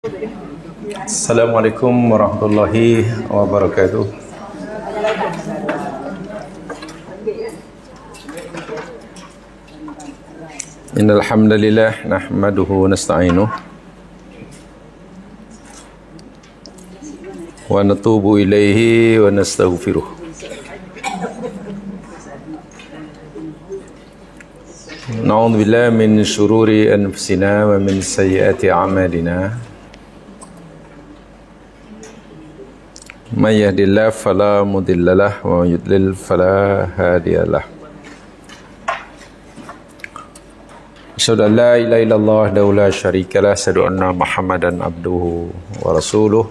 Assalamualaikum warahmatullahi wabarakatuh. Innal hamdalillah nahmaduhu wa nasta'inuhu wa natubu ilaihi wa nastaghfiruh. Na'udzu billahi min syururi anfusina wa min sayyiati a'malina. May yahdihillahu fala mudhillalah wa may yudlil fala hadiyalah. Asyhadu an la ilaha illallah wahdahu la syarikalah, asyhadu anna Muhammadan abduhu wa rasuluh.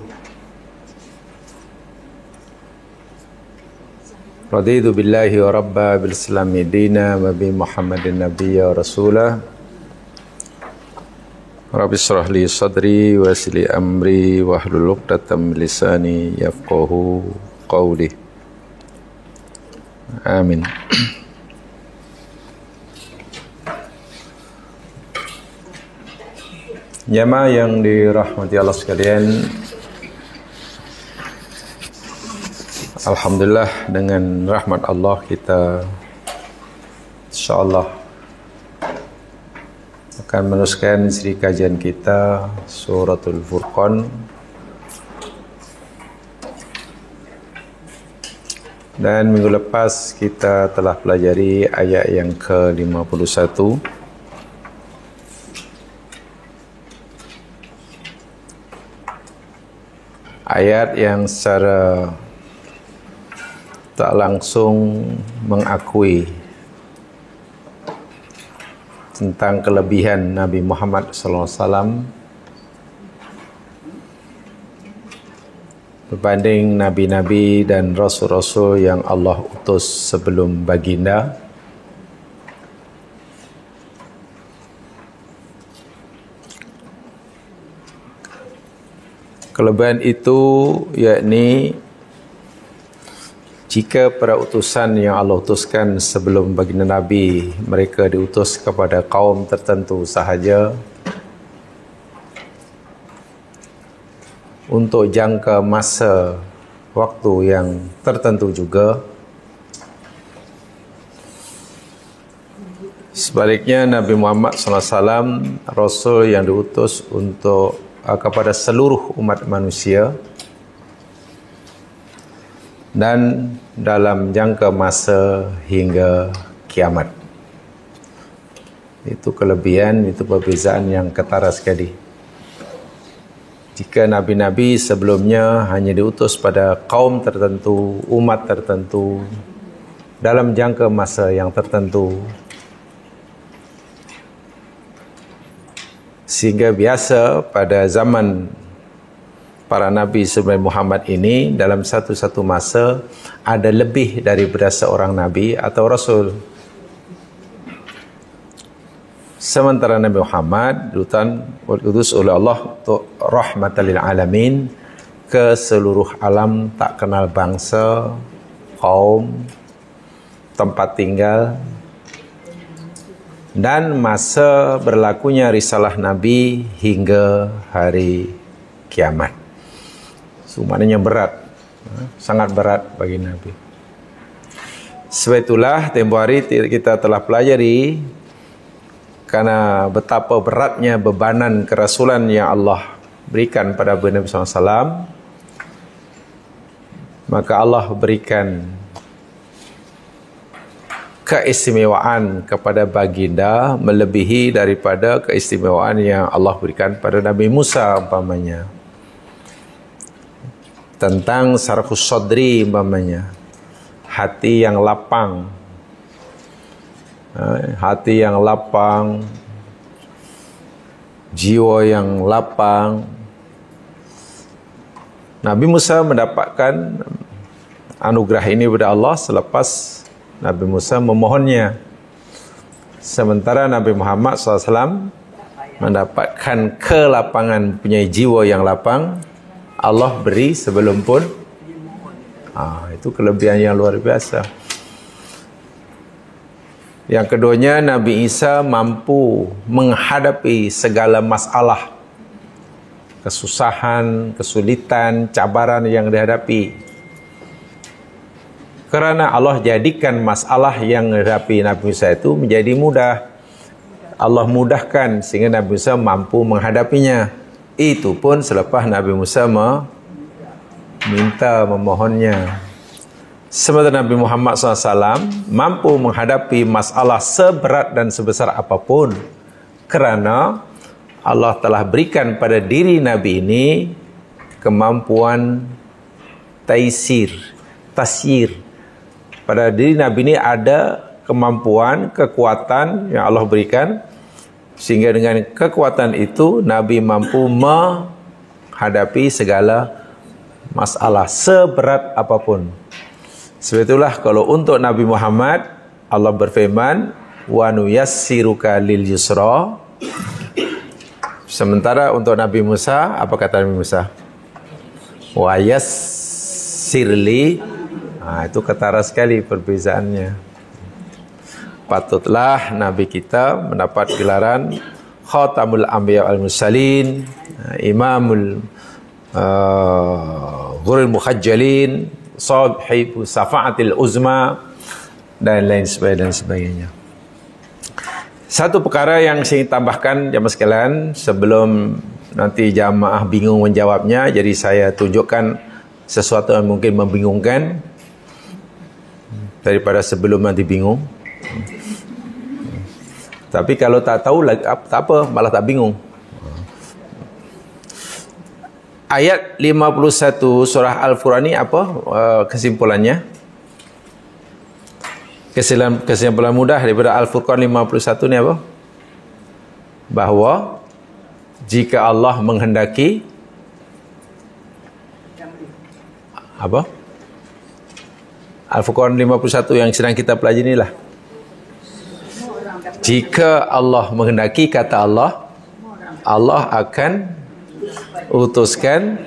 Raditu billahi wa rabba bil islami dina wa bi Muhammadin nabiyya wa rasulah. Rabbi shrah li sadri wa yassir li amri wa hlul 'uqdatam min lisani yafqahu qawli. Amin. Jamaah yang dirahmati Allah sekalian, alhamdulillah dengan rahmat Allah kita insyaallah akan meneruskan siri kajian kita Suratul Furqan. Dan minggu lepas kita telah pelajari ayat yang ke-51. Ayat yang secara tak langsung mengakui tentang kelebihan Nabi Muhammad SAW berbanding nabi-nabi dan rasul-rasul yang Allah utus sebelum baginda. Kelebihan itu yakni jika para utusan yang Allah utuskan sebelum baginda Nabi, mereka diutus kepada kaum tertentu sahaja untuk jangka masa waktu yang tertentu juga. Sebaliknya Nabi Muhammad SAW Rasul yang diutus untuk kepada seluruh umat manusia dan dalam jangka masa hingga kiamat. Itu kelebihan, itu perbezaan yang ketara sekali. Jika nabi-nabi sebelumnya hanya diutus pada kaum tertentu, umat tertentu, dalam jangka masa yang tertentu, sehingga biasa pada zaman para nabi sebelum Muhammad ini dalam satu-satu masa ada lebih daripada seorang nabi atau rasul. Sementara Nabi Muhammad diutus oleh Allah untuk rahmatan lil alamin, ke seluruh alam, tak kenal bangsa, kaum, tempat tinggal, dan masa berlakunya risalah Nabi hingga hari kiamat. So, maknanya berat, sangat berat bagi Nabi. Sebab itulah tempoh hari kita telah pelajari karena betapa beratnya bebanan kerasulan yang Allah berikan pada Nabi SAW, maka Allah berikan keistimewaan kepada baginda melebihi daripada keistimewaan yang Allah berikan pada Nabi Musa umpamanya. Tentang sarhus sadri umpamanya, hati yang lapang, jiwa yang lapang. Nabi Musa mendapatkan anugerah ini daripada Allah selepas Nabi Musa memohonnya. Sementara Nabi Muhammad SAW mendapatkan kelapangan, punya jiwa yang lapang, Allah beri sebelum pun. Itu kelebihan yang luar biasa. Yang keduanya, Nabi Isa mampu menghadapi segala masalah kesusahan, kesulitan, cabaran yang dihadapi. Karena Allah jadikan masalah yang dihadapi Nabi Musa itu menjadi mudah. Allah mudahkan sehingga Nabi Musa mampu menghadapinya. Itu pun selepas Nabi Musa memohonnya. Sementara Nabi Muhammad SAW mampu menghadapi masalah seberat dan sebesar apapun, kerana Allah telah berikan pada diri Nabi ini kemampuan tasyir. Pada diri Nabi ini ada kemampuan, kekuatan yang Allah berikan, sehingga dengan kekuatan itu Nabi mampu menghadapi segala masalah seberat apapun. Sebetulnya kalau untuk Nabi Muhammad, Allah berfirman, wa nuyassiruka lil yusra. Sementara untuk Nabi Musa, apa kata Nabi Musa? Wa yassirli. Itu ketara sekali perbezaannya. Patutlah Nabi kita mendapat gelaran Khatamul Anbiya wal Mursalin, Imamul Ghurul Mukhajjalin, Sahibu Safa'atil Uzma, dan lain sebagainya. Satu perkara yang saya tambahkan jamaah sekalian, sebelum nanti jamaah bingung menjawabnya, jadi saya tunjukkan sesuatu yang mungkin membingungkan daripada sebelum nanti bingung. Tapi kalau tak tahu tak apa, malah tak bingung. Ayat 51 surah Al-Furqan ini apa kesimpulannya? Kesimpulan mudah daripada Al-Furqan 51 ni apa? Bahawa jika Allah menghendaki apa? Al-Furqan 51 yang sedang kita pelajari inilah. Jika Allah menghendaki, kata Allah, Allah akan utuskan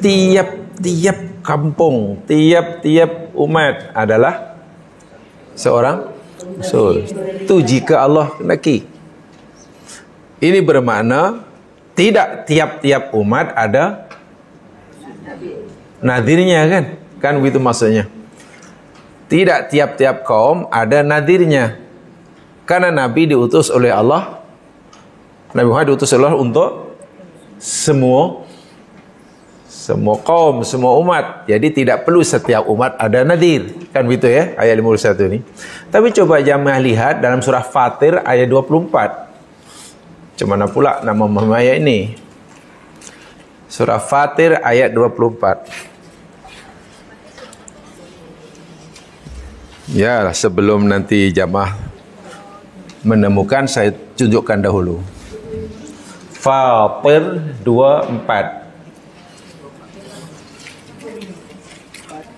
tiap-tiap kampung, tiap-tiap umat adalah seorang rasul. Itu jika Allah kehendaki. Ini bermakna tidak tiap-tiap umat ada nadirnya, kan begitu maksudnya. Tidak tiap-tiap kaum ada nadirnya, karena Nabi diutus oleh Allah, Nabi Muhammad diutus oleh Allah untuk semua kaum, semua umat. Jadi tidak perlu setiap umat ada nadir, kan begitu ya, ayat 51 ini. Tapi coba jamaah lihat dalam surah Fatir ayat 24. Macam mana pula nama ayat ini? Surah Fatir ayat 24. Ya, sebelum nanti jamaah menemukan, saya tunjukkan dahulu. Fatir 24.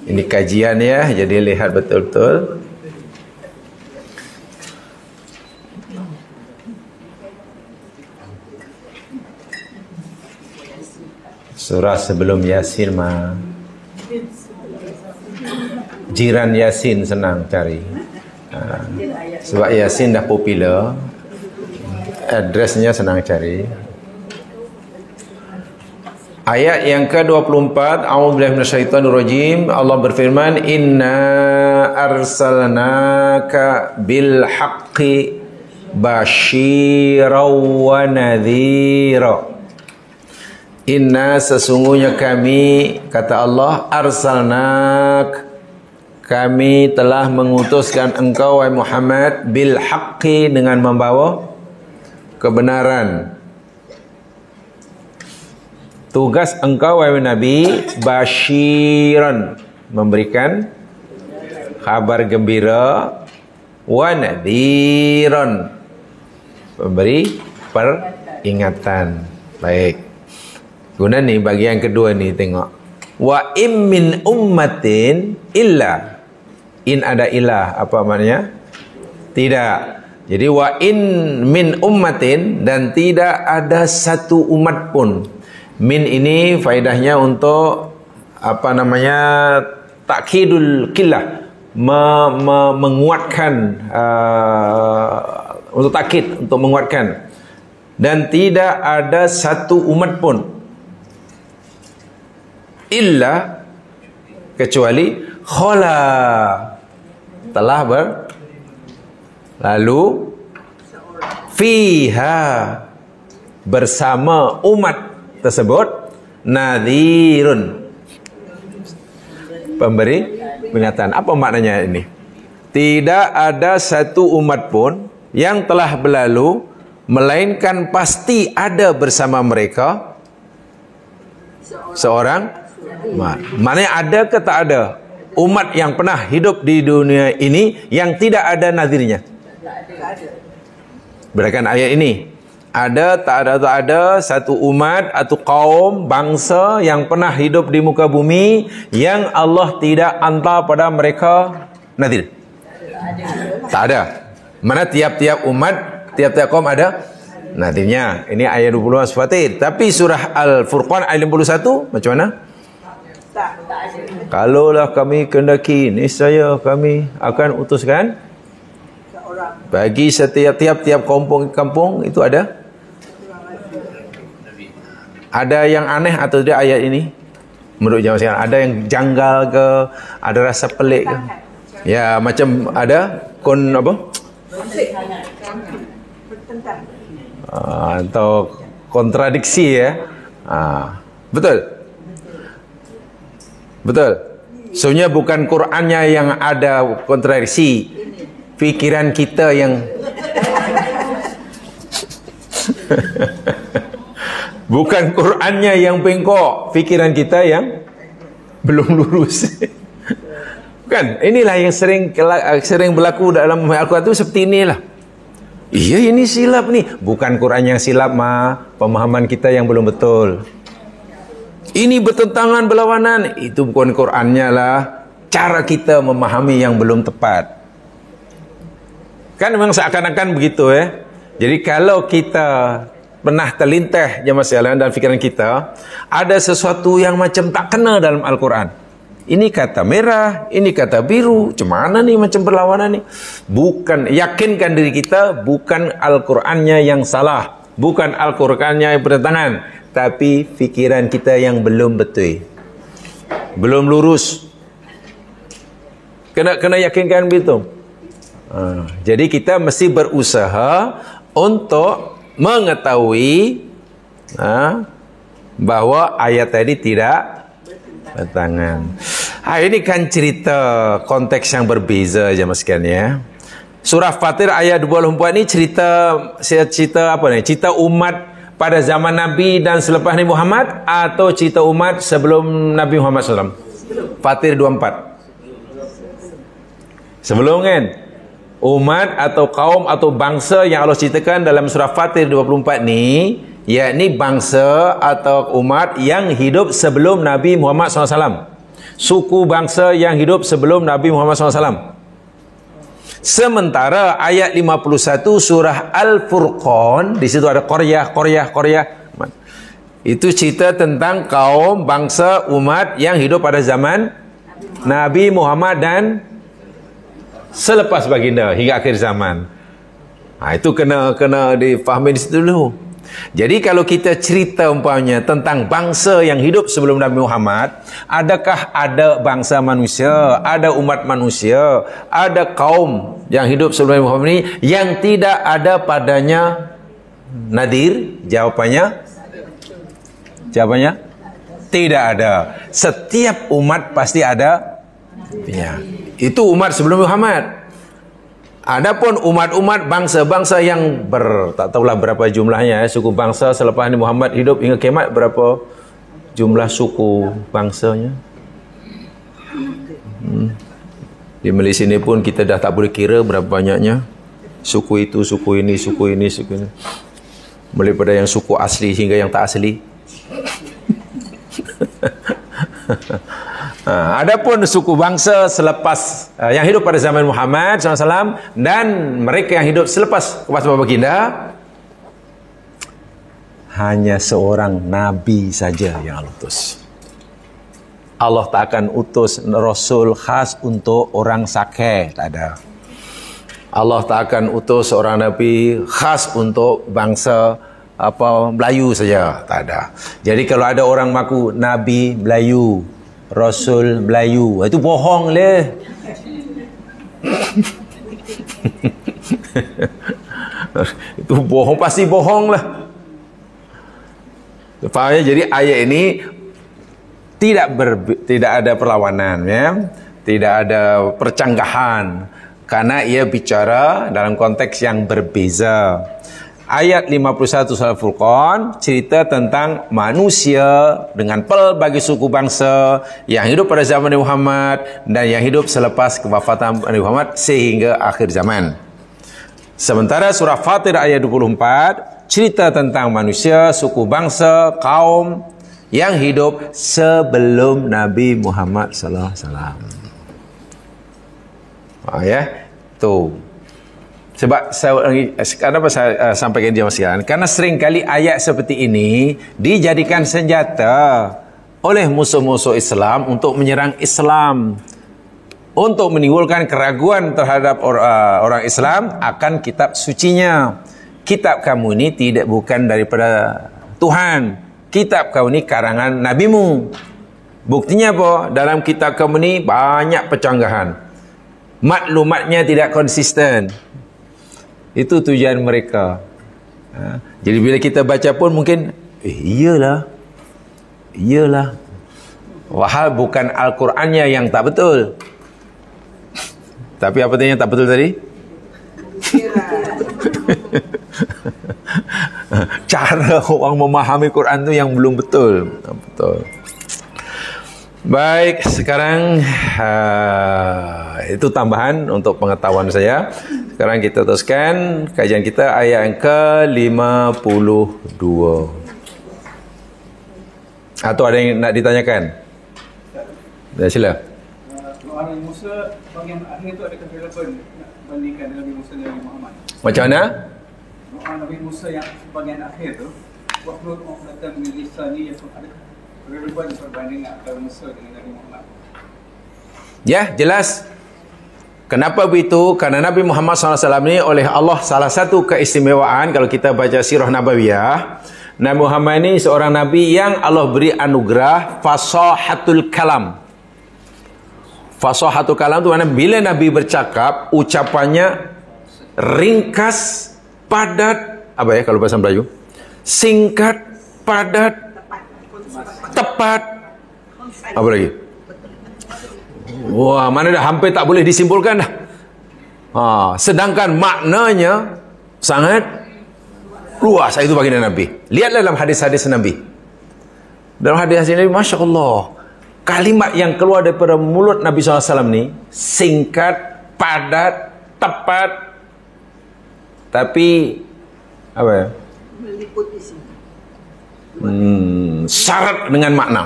Ini kajian ya, jadi lihat betul-betul. Surah sebelum Yasin mah. Jiran Yasin senang cari. Sebab Yasin dah popular, addressnya senang cari. Ayat yang ke-24, A'udzubillahi minasyaitonirrajim. Allah berfirman, Inna arsalnaka bil haqqi basyiraw wa nadhira. Inna, sesungguhnya kami, kata Allah, arsalnak, kami telah mengutuskan engkau wahai Muhammad bil haqqi, dengan membawa kebenaran. Tugas engkau wahai Nabi basyiran, memberikan kabar gembira, wa nadhiran, memberi peringatan. Baik. Guna ni bagian kedua ni, tengok. Wa im min ummatin illa. In ada ilah, apa maknanya? Tidak. Jadi wa in min ummatin, dan tidak ada satu umat pun. Min ini faedahnya untuk apa namanya, takkidul qillah, menguatkan, untuk takkid, untuk menguatkan. Dan tidak ada satu umat pun illa kecuali khala telah berlalu fiha bersama umat tersebut nadhirun pemberi peringatan. Apa maknanya ini? Tidak ada satu umat pun yang telah berlalu melainkan pasti ada bersama mereka seorang maknanya ada ke tak ada umat yang pernah hidup di dunia ini yang tidak ada nadhirnya. Berdasarkan ayat ini, ada tak ada satu umat atau kaum bangsa yang pernah hidup di muka bumi yang Allah tidak hantar pada mereka nadhir. Tak ada. Mana tiap-tiap umat, tiap-tiap kaum ada nadhirnya. Ini ayat 20 Al-Fatih. Tapi surah Al-Furqan ayat 51 macam mana? Kalaulah kami kendaki, niscaya kami akan utuskan bagi setiap kampung itu ada yang aneh atau tidak ayat ini menurut zaman sekarang? Ada yang janggal ke, ada rasa pelik ke? Ya, macam ada atau kontradiksi ya. Betul. Sebenarnya bukan Qur'annya yang ada kontradiksi, pikiran kita yang bukan Qur'annya yang bengkok, pikiran kita yang belum lurus. Kan? Inilah yang sering berlaku dalam Al-Quran itu seperti inilah. Iya, ini silap nih. Bukan Quran yang silap, pemahaman kita yang belum betul. Ini bertentangan, berlawanan. Itu bukan Qurannya lah. Cara kita memahami yang belum tepat. Kan memang seakan-akan begitu ya. Jadi kalau kita pernah terlintas jemaah sekalian dalam fikiran kita, ada sesuatu yang macam tak kena dalam Al-Quran. Ini kata merah, ini kata biru. Macam mana nih macam berlawanan nih? Bukan, yakinkan diri kita bukan Al-Qurannya yang salah, bukan Al-Qurannya yang bertentangan, tapi fikiran kita yang belum betul, belum lurus. Kena yakinkan begitu. Jadi kita mesti berusaha untuk mengetahui bahwa ayat tadi tidak bertentangan. Ini kan cerita konteks yang berbeza jemaah sekalian ya. Surah Fatir ayat 24 ini cerita apa nih? Cerita umat pada zaman Nabi dan selepas Nabi Muhammad atau cerita umat sebelum Nabi Muhammad SAW? Fatir 24. Sebelum kan? Umat atau kaum atau bangsa yang Allah ceritakan dalam surah Fatir 24 ni, yakni bangsa atau umat yang hidup sebelum Nabi Muhammad SAW. Suku bangsa yang hidup sebelum Nabi Muhammad SAW. Sementara ayat 51 surah Al-Furqan, di situ ada Qaryah. Itu cerita tentang kaum, bangsa, umat yang hidup pada zaman Nabi Muhammad dan selepas baginda hingga akhir zaman. Itu kena difahami di situ dulu. Jadi kalau kita cerita umpamanya tentang bangsa yang hidup sebelum Nabi Muhammad, adakah ada bangsa manusia, ada umat manusia, ada kaum yang hidup sebelum Nabi Muhammad ini yang tidak ada padanya nadhir? Jawabannya tidak ada. Setiap umat pasti ada. Ya, itu umat sebelum Muhammad. Adapun umat-umat bangsa-bangsa yang tak tahulah berapa jumlahnya suku bangsa selepas Nabi Muhammad hidup hingga kiamat, berapa jumlah suku bangsanya? Di Malaysia ni pun kita dah tak boleh kira berapa banyaknya suku itu, suku ini, suku ini. Mulai pada yang suku asli hingga yang tak asli. Adapun suku bangsa selepas yang hidup pada zaman Muhammad SAW dan mereka yang hidup selepas kepada baginda, hanya seorang Nabi saja yang Allah utus. Allah tak akan utus Rasul khas untuk orang sakeh, tak ada. Allah tak akan utus seorang Nabi khas untuk bangsa apa Melayu saja, tak ada. Jadi kalau ada orang mengaku Nabi Melayu, Rasul Melayu, itu bohong leh. Itu bohong, pasti bohong lah. Faham ya? Jadi ayat ini tidak ada perlawanan, ya. Tidak ada percanggahan, karena ia bicara dalam konteks yang berbeza. Ayat 51 surah Al-Furqan cerita tentang manusia dengan pelbagai suku bangsa yang hidup pada zaman Nabi Muhammad dan yang hidup selepas kewafatan Nabi Muhammad sehingga akhir zaman. Sementara surah Fatir ayat 24 cerita tentang manusia, suku bangsa, kaum yang hidup sebelum Nabi Muhammad sallallahu alaihi wasallam. Ya, tuh. Sebab kenapa saya sampaikan dia sekalian? Karena seringkali ayat seperti ini dijadikan senjata oleh musuh-musuh Islam untuk menyerang Islam, untuk menimbulkan keraguan terhadap orang Islam akan kitab sucinya. Kitab kamu ini bukan daripada Tuhan. Kitab kamu ini karangan nabimu. Buktinya apa? Dalam kitab kamu ini banyak pecanggahan. Maklumatnya tidak konsisten. Itu tujuan mereka. Jadi bila kita baca pun mungkin iyalah. Wahal bukan Al-Qurannya yang tak betul. Tapi apa yang tak betul tadi? Cara orang memahami Quran tu yang belum betul. Betul. Baik, sekarang itu tambahan untuk pengetahuan saya. Sekarang kita teruskan kajian kita ayat yang ke-52. Atau ada yang nak ditanyakan? Ya, sila. Nabi Musa bagian akhir itu adakah relevan nak bandingkan dengan Nabi Musa dan Nabi Muhammad? Macam mana? Nabi Musa yang bagian akhir tu, waktu datang dengan lisani yang adakah relevan perbandingan antara Musa dengan Nabi Muhammad? Ya, jelas. Kenapa begitu? Karena Nabi Muhammad SAW ini oleh Allah salah satu keistimewaan kalau kita baca sirah Nabawiyah, Nabi Muhammad ini seorang Nabi yang Allah beri anugerah fasahatul kalam. Fasahatul kalam itu mana? Bila Nabi bercakap, ucapannya ringkas, padat, apa ya kalau bahasa Melayu? Singkat, padat, tepat. Apa lagi? Wah, mana dah hampir tak boleh disimpulkan dah. Sedangkan maknanya sangat luas itu baginda Nabi. Lihatlah dalam hadis-hadis Nabi. Dalam hadis-hadis Nabi, Masya Allah, kalimat yang keluar daripada mulut Nabi SAW ni singkat, padat, tepat, tapi apa ya? Meliputi syarat dengan makna.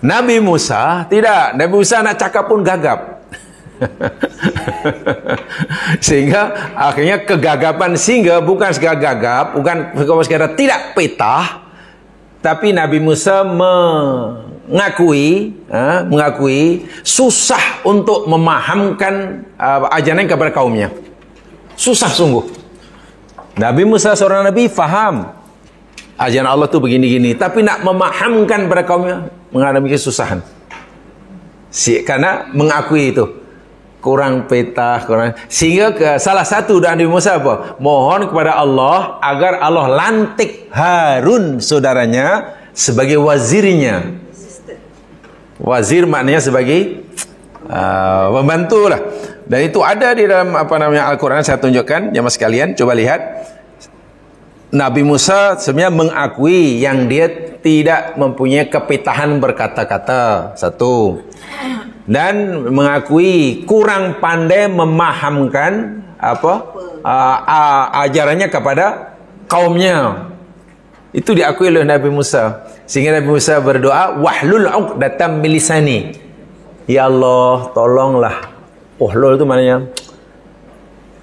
Nabi Musa tidak. Nabi Musa nak cakap pun gagap. Sehingga akhirnya kegagapan sehingga bukan sekadar gagap, bukan sekadar tidak petah, tapi Nabi Musa mengakui susah untuk memahamkan ajaran kepada kaumnya. Susah sungguh. Nabi Musa seorang Nabi faham ajaran Allah tu begini-gini, tapi nak memahamkan pada kaumnya mengalami kesusahan. Karena mengakui itu kurang petah, sehingga salah satu doa Nabi Musa apa? Mohon kepada Allah agar Allah lantik Harun saudaranya sebagai wazirnya. Wazir maknanya sebagai membantu lah. Dan itu ada di dalam Al-Quran. Saya tunjukkan jemaah sekalian, coba lihat. Nabi Musa sebenarnya mengakui yang dia tidak mempunyai kepitahan berkata-kata, satu, dan mengakui kurang pandai memahamkan ajarannya kepada kaumnya. Itu diakui oleh Nabi Musa. Sehingga Nabi Musa berdoa, wahlul 'uqdatam min lisani. Ya Allah, tolonglah. Wahlul itu maknanya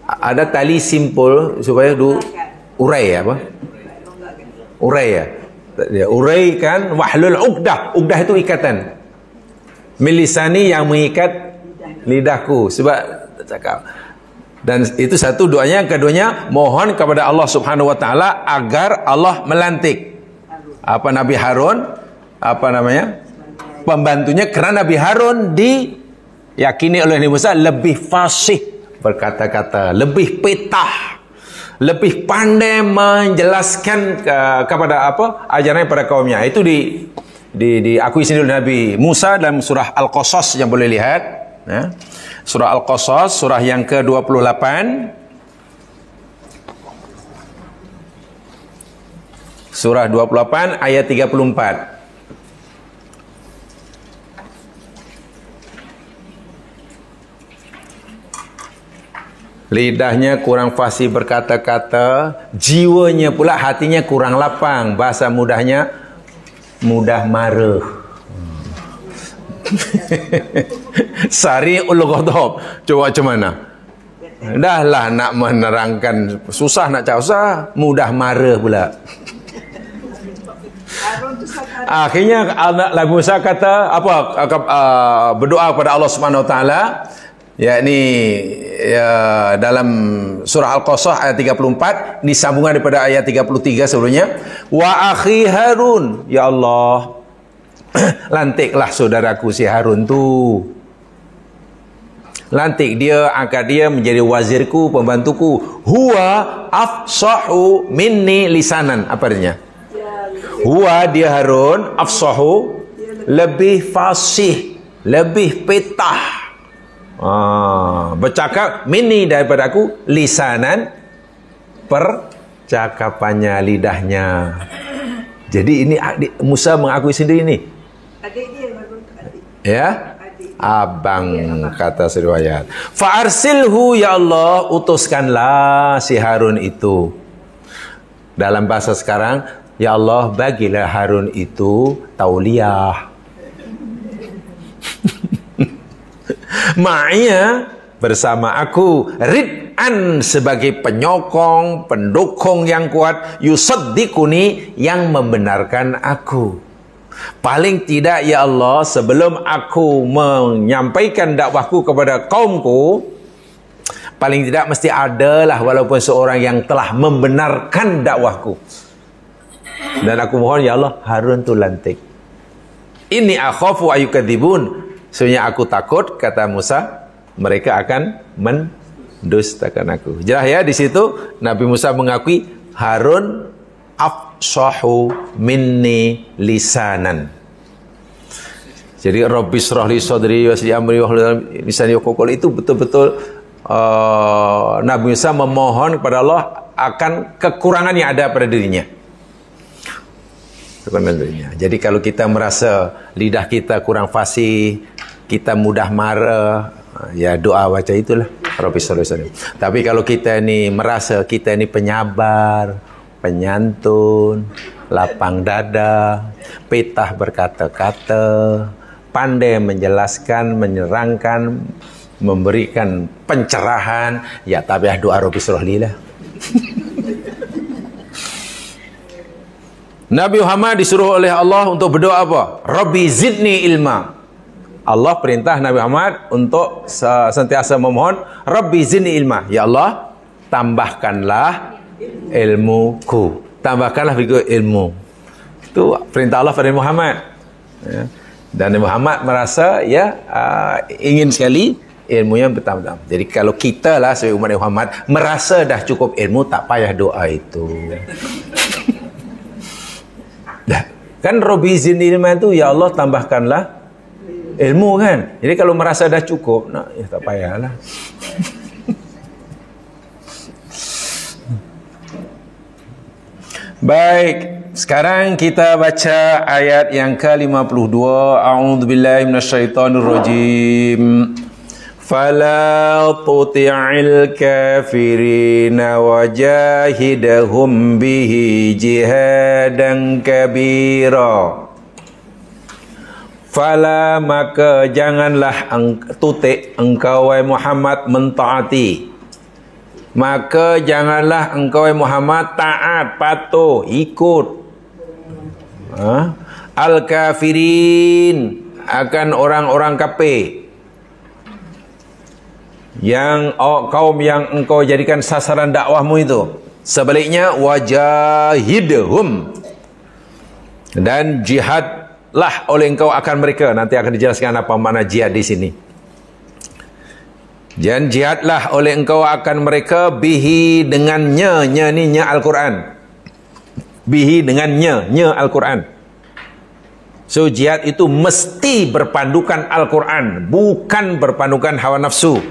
ada tali simpul supaya urai apa? Urai ya. Dia uraikan wahlul 'uqdah. Uqdah itu ikatan. Min lisani yang mengikat lidahku. Sebab cakap Dan itu satu doanya. Yang keduanya, mohon kepada Allah Subhanahu wa taala agar Allah melantik Nabi Harun, pembantunya, karena Nabi Harun diyakini oleh Nabi Musa lebih fasih berkata-kata, lebih petah, lebih pandai menjelaskan kepada ajarannya pada kaumnya. Itu diakui sendiri oleh Nabi Musa dalam surah Al-Qasas yang boleh lihat, ya. Surah Al-Qasas, surah yang ke-28, surah 28 ayat 34. Lidahnya kurang fasih berkata-kata, jiwanya pula, hatinya kurang lapang. Bahasa mudahnya, mudah marah. Sari'ul ghadab. Coba macam mana? Dahlah nak menerangkan susah, nak usah, mudah marah pula. Akhirnya Nabi Musa kata berdoa kepada Allah Subhanahu wa taala, yakni dalam surah Al-Qasas ayat 34, disambungan daripada ayat 33 sebelumnya. Wa akhi Harun, ya Allah, lantiklah saudaraku si Harun tu. Lantik dia, angkat dia menjadi wazirku, pembantuku. Huwa afsahu minni lisanan. Apa artinya? Huwa, dia Harun, afsahu, lebih fasih, lebih petah, bercakap, minni, daripada aku, lisanan, percakapannya, lidahnya. Jadi ini Musa mengakui sendiri ini. Adik dia, ya, abang, kata riwayat. Fa'arsilhu, ya Allah, utuskanlah si Harun itu. Dalam bahasa sekarang, ya Allah, bagilah Harun itu tauliyah. Ma'iyya, bersama aku, rid'an, sebagai penyokong, pendukung yang kuat, yusaddiquni, yang membenarkan aku. Paling tidak ya Allah, sebelum aku menyampaikan dakwahku kepada kaumku, paling tidak mesti adalah walaupun seorang yang telah membenarkan dakwahku. Dan aku mohon ya Allah, Harun tu lantik. Inni akhafu ayyukadzibun. Sebenarnya aku takut, kata Musa, mereka akan mendustakan aku. Jelas ya, di situ Nabi Musa mengakui Harun afsahu minni lisanan. Jadi Rabbi shrah li sadri wa yassir li amri wahlul 'uqdatam min lisani yafqahu qawli, itu betul-betul Nabi Musa memohon kepada Allah akan kekurangan yang ada pada dirinya. Jadi kalau kita merasa lidah kita kurang fasih, kita mudah marah, ya doa baca itulah Rabbi shrah li sadri. Tapi kalau kita ni merasa kita ni penyabar, penyantun, lapang dada, petah berkata-kata, pandai menjelaskan, menerangkan, memberikan pencerahan, ya tabiah doa Rabbi shrah li lah. Nabi Muhammad disuruh oleh Allah untuk berdoa apa? Rabbi zidni ilma. Allah perintah Nabi Muhammad untuk sentiasa memohon, Rabbi zidni ilma. Ya Allah, tambahkanlah ilmuku. Tambahkanlah ilmu. Itu perintah Allah pada Muhammad. Ya. Dan Muhammad merasa ingin sekali ilmunya bertambah. Jadi kalau kita lah sebagai umat Muhammad merasa dah cukup ilmu, tak payah doa itu. Dah. Kan Rabbi zidni ilma itu, ya Allah tambahkanlah ilmu kan. Jadi kalau merasa dah cukup, ya tak payahlah. Baik, sekarang kita baca ayat yang ke-52. A'udzubillahi minasyaitonirrajim. Fala tuti'il kafirina wajahidahum bihi jihadan kabira. Fala, maka janganlah engkau wahai Muhammad mentaati. Maka janganlah engkau Muhammad taat, patuh, ikut al-kafirin, akan orang-orang kafir. yang kaum yang engkau jadikan sasaran dakwahmu itu. Sebaliknya wajahidhum, dan jihadlah oleh engkau akan mereka. Nanti akan dijelaskan apa makna jihad di sini. Dan jihadlah oleh engkau akan mereka bihi dengannya, ni Al-Quran. Bihi dengannya Al-Quran. So jihad itu mesti berpandukan Al-Quran, bukan berpandukan hawa nafsu.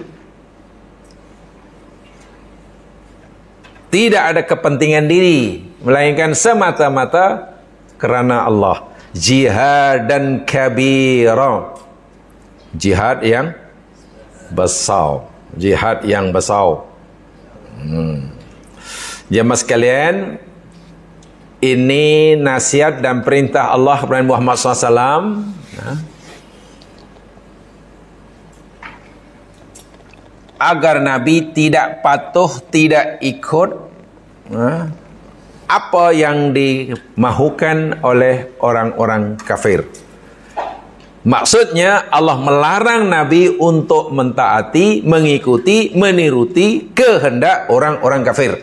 Tidak ada kepentingan diri, melainkan semata-mata kerana Allah. Jihad dan kabira, jihad yang besar, jihad yang besar. Jemaah sekalian, ini nasihat dan perintah Allah kepada Muhammad SAW. Agar Nabi tidak patuh, tidak ikut apa yang dimahukan oleh orang-orang kafir. Maksudnya Allah melarang Nabi untuk mentaati, mengikuti, meniruti kehendak orang-orang kafir.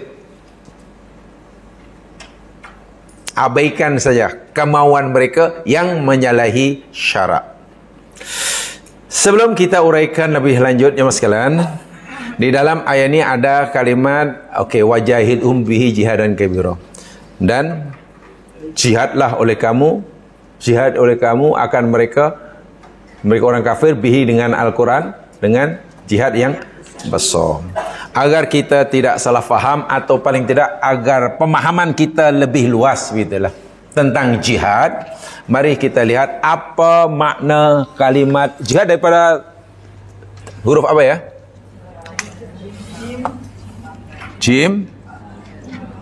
Abaikan saja kemauan mereka yang menyalahi syarak. Sebelum kita uraikan lebih lanjut, jemaah sekalian, di dalam ayat ini ada kalimat wajahidhum bihi jihadan kabira, dan jihad oleh kamu akan mereka orang kafir bihi dengan Al-Quran, dengan jihad yang besar. Agar kita tidak salah faham, atau paling tidak agar pemahaman kita lebih luas gitulah tentang jihad, mari kita lihat apa makna kalimat jihad daripada huruf apa ya? Jim,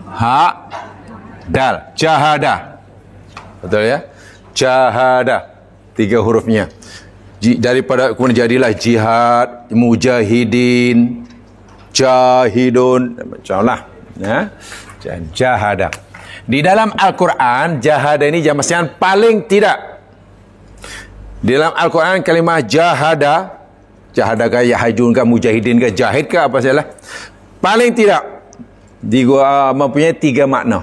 ha, dal. Jahada. Betul ya? Jahada. 3 hurufnya. Daripada kemudian jadilah jihad, mujahidin, jahidun, macamlah. Ya. Jahada. Di dalam Al-Quran, jahada ini jamaah paling tidak. Di dalam Al-Quran kalimah jahada, ke yahajun ke mujahidin ke jahid ke apa sajalah, paling tidak mempunyai 3 makna.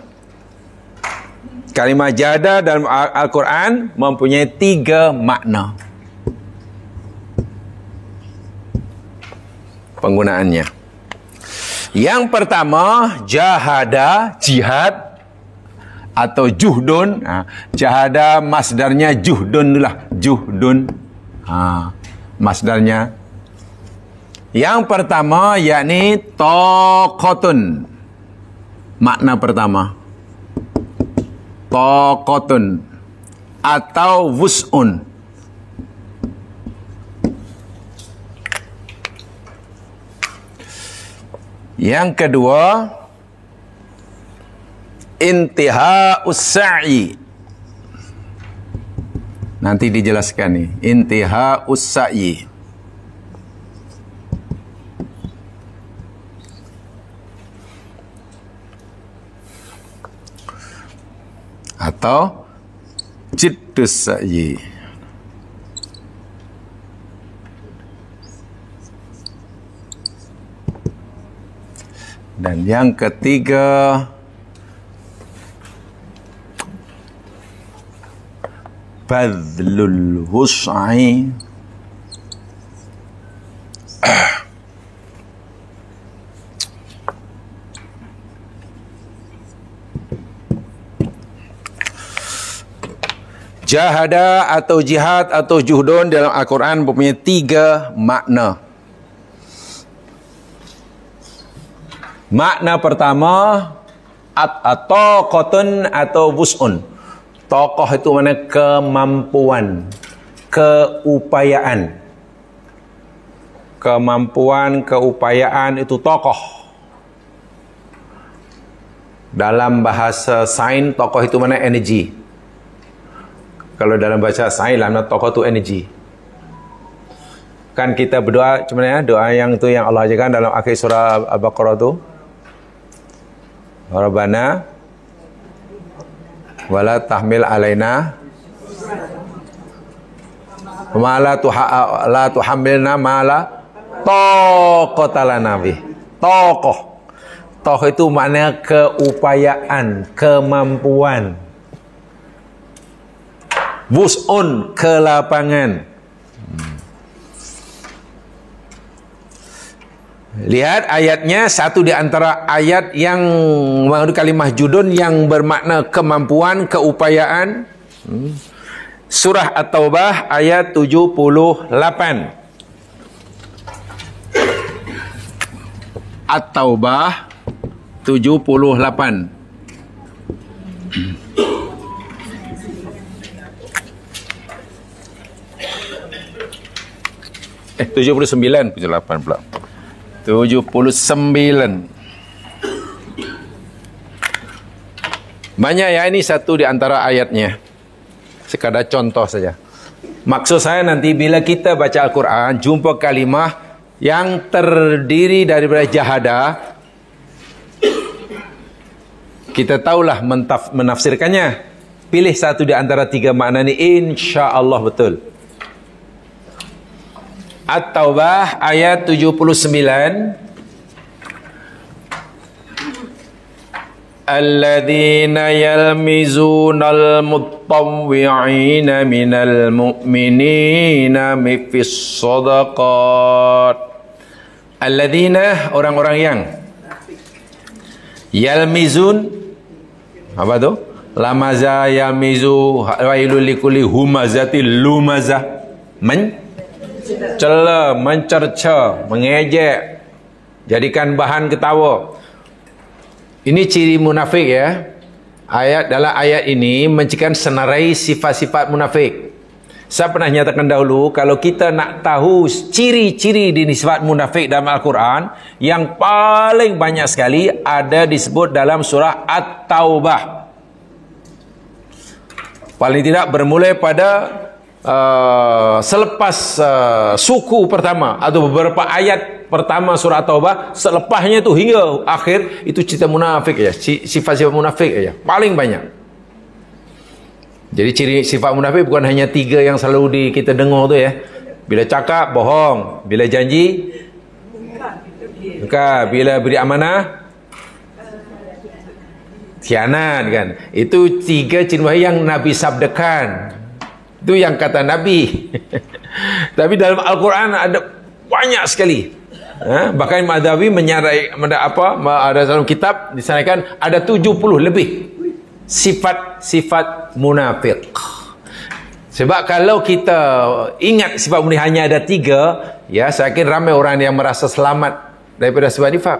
Kalimah jahada dalam Al-Quran mempunyai 3 makna penggunaannya. Yang pertama, jahada, jihad atau juhdun. Jahada masdarnya juhdun lah, juhdun. Masdarnya. Yang pertama yakni taqatun. Makna pertama. Taqatun atau wus'un. Yang kedua, intiha'us sa'i. Nanti dijelaskan nih, intiha'us sa'i. Atau jiddus sa'i. Dan yang ketiga, badlul wus'i. Jahada atau jihad atau juhdun dalam Al-Quran mempunyai 3 makna. Makna pertama, taqatun atau wus'un. Tokoh itu mana kemampuan, keupayaan. Kemampuan, keupayaan itu tokoh. Dalam bahasa sains, tokoh itu mana energi. Kalau dalam bahasa sains, tokoh itu energi. Kan kita berdoa, macam mana ya? Doa yang tu yang Allah ajarkan dalam akhir surah Al-Baqarah tu. Rabbana wala tahmil alaina ma la tuhammilna ma la qatala Nabi. Tokoh. Tokoh itu maknanya keupayaan, kemampuan. Wus'un, ke lapangan. Lihat ayatnya, satu di antara ayat yang mengandung kalimah judun yang bermakna kemampuan, keupayaan. Surah At-Taubah ayat 78. At-Taubah 78. 79, 78 pula. 79. Banyak ya, ini satu di antara ayatnya. Sekadar contoh saja. Maksud saya nanti bila kita baca Al-Quran, jumpa kalimah yang terdiri daripada jahadah, kita tahulah menafsirkannya. Pilih satu di antara tiga makna ini, insya-Allah betul. At-Taubah ayat 79. Alladzina yalmizunal mutawwi'ina minal mu'minina fis shadaqat. Alladzina, orang-orang yang yalmizun, apa tu? Lamaza yalmizu wailul likulli humazatil lumazah. Mencela, mencerca, mengejek, jadikan bahan ketawa. Ini ciri munafik ya. Dalam ayat ini mencirikan senarai sifat-sifat munafik. Saya pernah nyatakan dahulu, kalau kita nak tahu ciri-ciri di sifat munafik dalam Al-Quran, yang paling banyak sekali ada disebut dalam surah At-Taubah. Paling tidak bermula pada selepas suku pertama atau beberapa ayat pertama surah Taubah, selepasnya itu hingga akhir itu cerita munafik ya, sifat-sifat munafik ya, paling banyak. Jadi ciri sifat munafik bukan hanya tiga yang selalu kita dengar tu ya. Bila cakap bohong, bila janji bukan, bila beri amanah khianat kan. Itu tiga ciri yang Nabi sabdakan. Itu yang kata Nabi. Tapi dalam Al-Quran ada banyak sekali. Bahkan Imam Adawi menyarai ada dalam kitab disanakan ada 70 lebih sifat-sifat munafik. Sebab kalau kita ingat sifat munafik hanya ada 3, ya saya kira ramai orang yang merasa selamat daripada sifat nifak.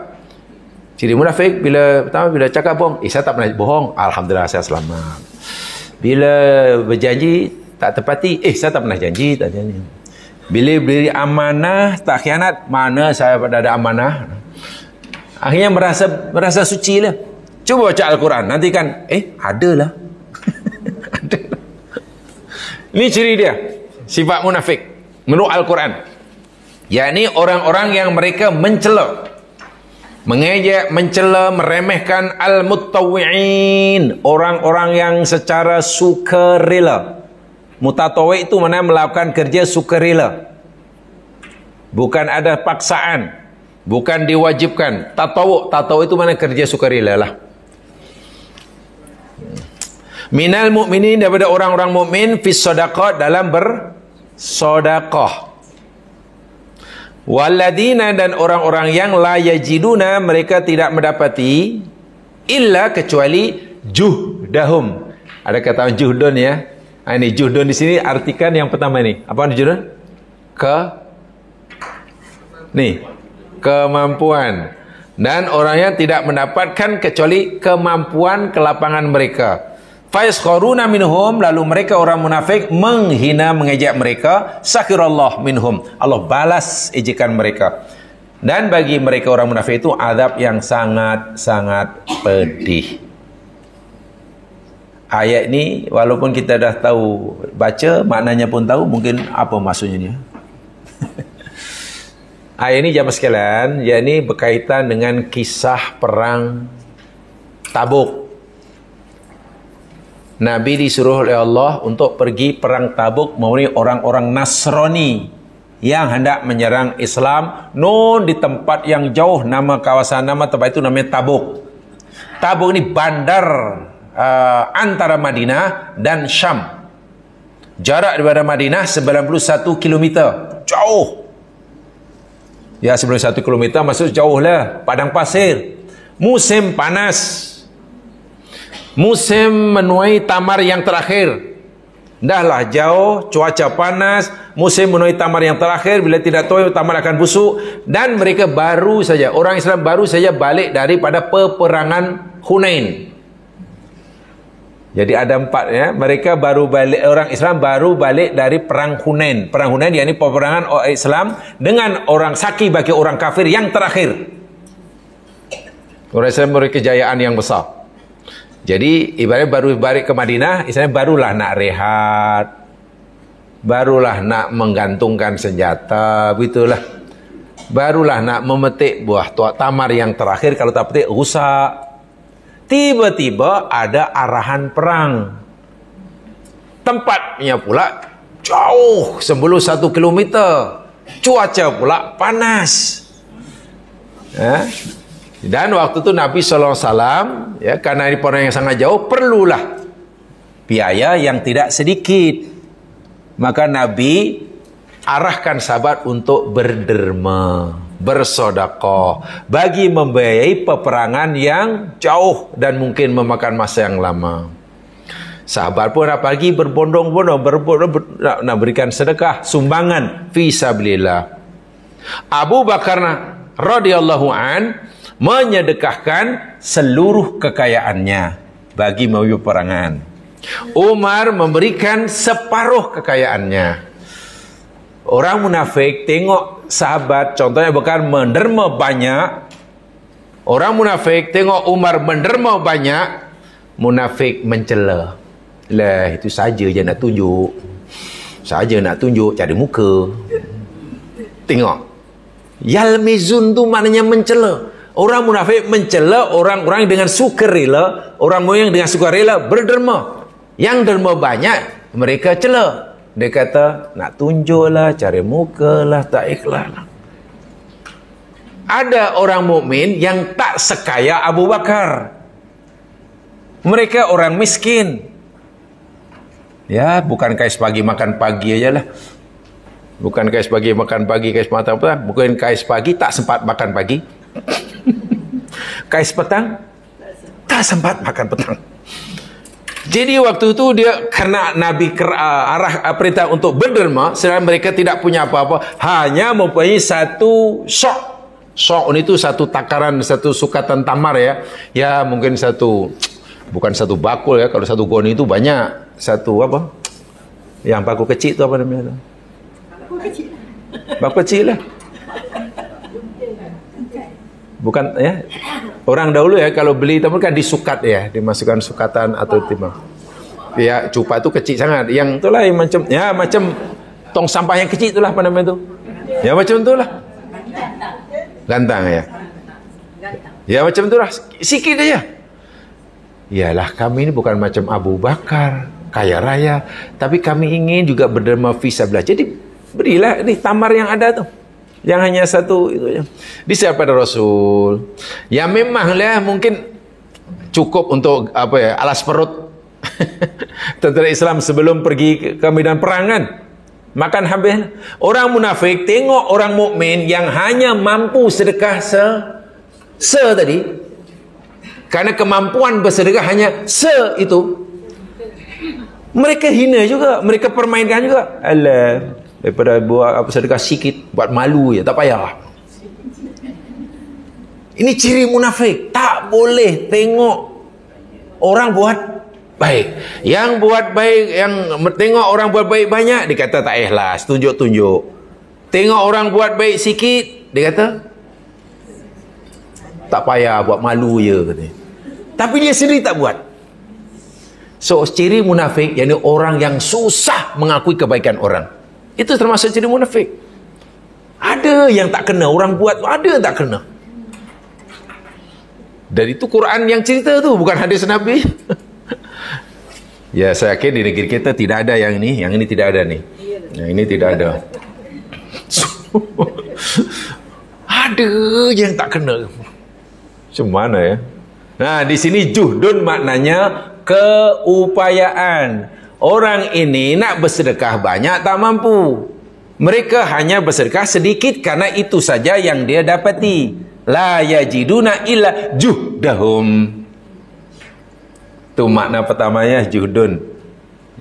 Ciri munafik pertama bila cakap bohong, saya tak pernah bohong, alhamdulillah saya selamat. Bila berjanji tak tepati, saya tak pernah janji, tak janji. Bila beri amanah, tak khianat, mana saya pada ada amanah. Akhirnya merasa suci lah. Cuba baca Al-Quran, nanti kan, adalah. Adalah. Ini ciri dia, sifat munafik menurut Al-Quran. yakni orang-orang yang mereka mencela, mengejek, mencela, meremehkan al-mutawwi'in, orang-orang yang secara sukarela. Mutatawwi' itu mana melakukan kerja sukarela, bukan ada paksaan, bukan diwajibkan. Tatawwu' itu mana kerja sukarela lah. Minal mu'minin, daripada orang-orang mukmin, fis sadaqat, dalam bersedekah. Waladina, dan orang-orang yang la yajiduna, mereka tidak mendapati illa, kecuali juhdahum. Ada kata juhdun ya. Ini juhdun di sini artikan yang pertama ni. Apa juhdun? Kemampuan. Dan orangnya tidak mendapatkan kecuali kemampuan kelapangan mereka. Fayaskhuruna minhum, lalu mereka orang munafik menghina, mengejek mereka. Sakhirallah minhum, Allah balas ejekan mereka. Dan bagi mereka orang munafik itu azab yang sangat-sangat pedih. Ayat ini walaupun kita dah tahu baca, maknanya pun tahu, mungkin apa maksudnya ni. Ayat ini jamaah sekalian, yakni berkaitan dengan kisah perang Tabuk. Nabi disuruh oleh Allah untuk pergi perang Tabuk memerangi orang-orang Nasrani yang hendak menyerang Islam di tempat yang jauh. Nama tempat itu namanya Tabuk. Tabuk ini bandar antara Madinah dan Syam. Jarak daripada Madinah 91 km. Jauh. Ya, 91 km maksud jauh lah. Padang pasir. Musim panas. Musim menuai tamar yang terakhir. Dahlah jauh, cuaca panas, musim menuai tamar yang terakhir. Bila tidak tuai, tamar akan busuk. Dan mereka baru saja, orang Islam baru saja balik daripada peperangan Hunain. Jadi ada 4 ya. Mereka baru balik, orang Islam baru balik dari perang Hunain. Perang Hunain yakni peperangan orang Islam dengan orang Saki bagi orang kafir yang terakhir. Orang Islam memberi kejayaan yang besar. Jadi ibaratnya baru balik ke Madinah, Islam barulah nak rehat. Barulah nak menggantungkan senjata, begitulah. Barulah nak memetik buah tamar yang terakhir, kalau tak petik rusak. Tiba-tiba ada arahan perang. Tempatnya pula jauh, sebelum 1 kilometer. Cuaca pula panas. Dan waktu itu Nabi SAW, ya, karena ini orang yang sangat jauh, perlulah biaya yang tidak sedikit. Maka Nabi arahkan sahabat untuk berderma, bersedekah, bagi membiayai peperangan yang jauh dan mungkin memakan masa yang lama. Sahabat pun pagi berbondong-bondong nak berikan sedekah, sumbangan fi sabilillah. Abu Bakar radhiyallahu an menyedekahkan seluruh kekayaannya bagi membiayai peperangan. Umar memberikan separuh kekayaannya. Orang munafik tengok sahabat contohnya bukan menderma banyak. Orang munafik tengok Umar menderma banyak, munafik mencela. Lah itu saja je nak tunjuk. Saja nak tunjuk cari muka. Tengok. Yalmizun tu maknanya mencela. Orang munafik mencela orang-orang dengan sukarela, orang yang dengan sukarela berderma. Yang derma banyak mereka cela. Dia kata nak tunjuklah, cari muka lah, tak ikhlas lah. Ada orang mukmin yang tak sekaya Abu Bakar. Mereka orang miskin. Ya, bukan kais pagi makan pagi aja lah. Bukan kais pagi makan pagi, kais petang petang. Bukan kais pagi tak sempat makan pagi. Kais petang tak sempat makan petang. Jadi waktu itu dia karena Nabi arah perintah untuk berderma, sedangkan mereka tidak punya apa-apa, hanya mempunyai satu sok. Sok itu satu takaran, satu sukatan tamar ya. Ya mungkin bukan satu bakul ya. Kalau satu goni itu banyak. Satu apa? Yang baku kecil itu apa namanya? Baku kecil. Baku kecil lah. Bukan ya. Orang dahulu ya kalau beli tamar kan disukat ya, dimasukkan sukatan atau timbang. Ya, cupa itu kecil sangat. Yang itulah yang macam tong sampah yang kecil itulah apa namanya itu? Ya macam itulah. Gantang ya. Ya macam itulah, sikit aja. Yalah, kami ini bukan macam Abu Bakar, kaya raya, tapi kami ingin juga berderma fisabilillah. Jadi berilah ini tamar yang ada tuh. Yang hanya satu itu ya. Disiap pada Rasul. Ya memanglah mungkin cukup untuk apa ya, alas perut tentara Islam sebelum pergi ke medan perangan. Makan habis. Orang munafik tengok orang mukmin yang hanya mampu sedekah tadi. Karena kemampuan bersedekah hanya itu. Mereka hina juga, mereka permainkan juga. Alah, daripada buat apa sedekah sikit, buat malu ya, tak payah. Ini ciri munafik. Tak boleh tengok orang buat baik. Yang buat baik, yang tengok orang buat baik banyak, dia kata tak ikhlas, tunjuk-tunjuk. Tengok orang buat baik sikit, dia kata tak payah, buat malu je katanya. Tapi dia sendiri tak buat. So ciri munafik yakni orang yang susah mengakui kebaikan orang. Itu termasuk ciri munafik. Ada yang tak kena, orang buat ada yang tak kena. Dan itu Quran yang cerita tu, bukan hadis Nabi. Ya, saya yakin di negeri kita tidak ada yang ini tidak ada nih. Yang ini tidak ada. Ada yang tak kena. Macam mana ya? Nah, di sini juhdun maknanya keupayaan. Orang ini nak bersedekah banyak tak mampu. Mereka hanya bersedekah sedikit karena itu saja yang dia dapati. La yajiduna illa juhdahum. Itu makna pertamanya juhdun,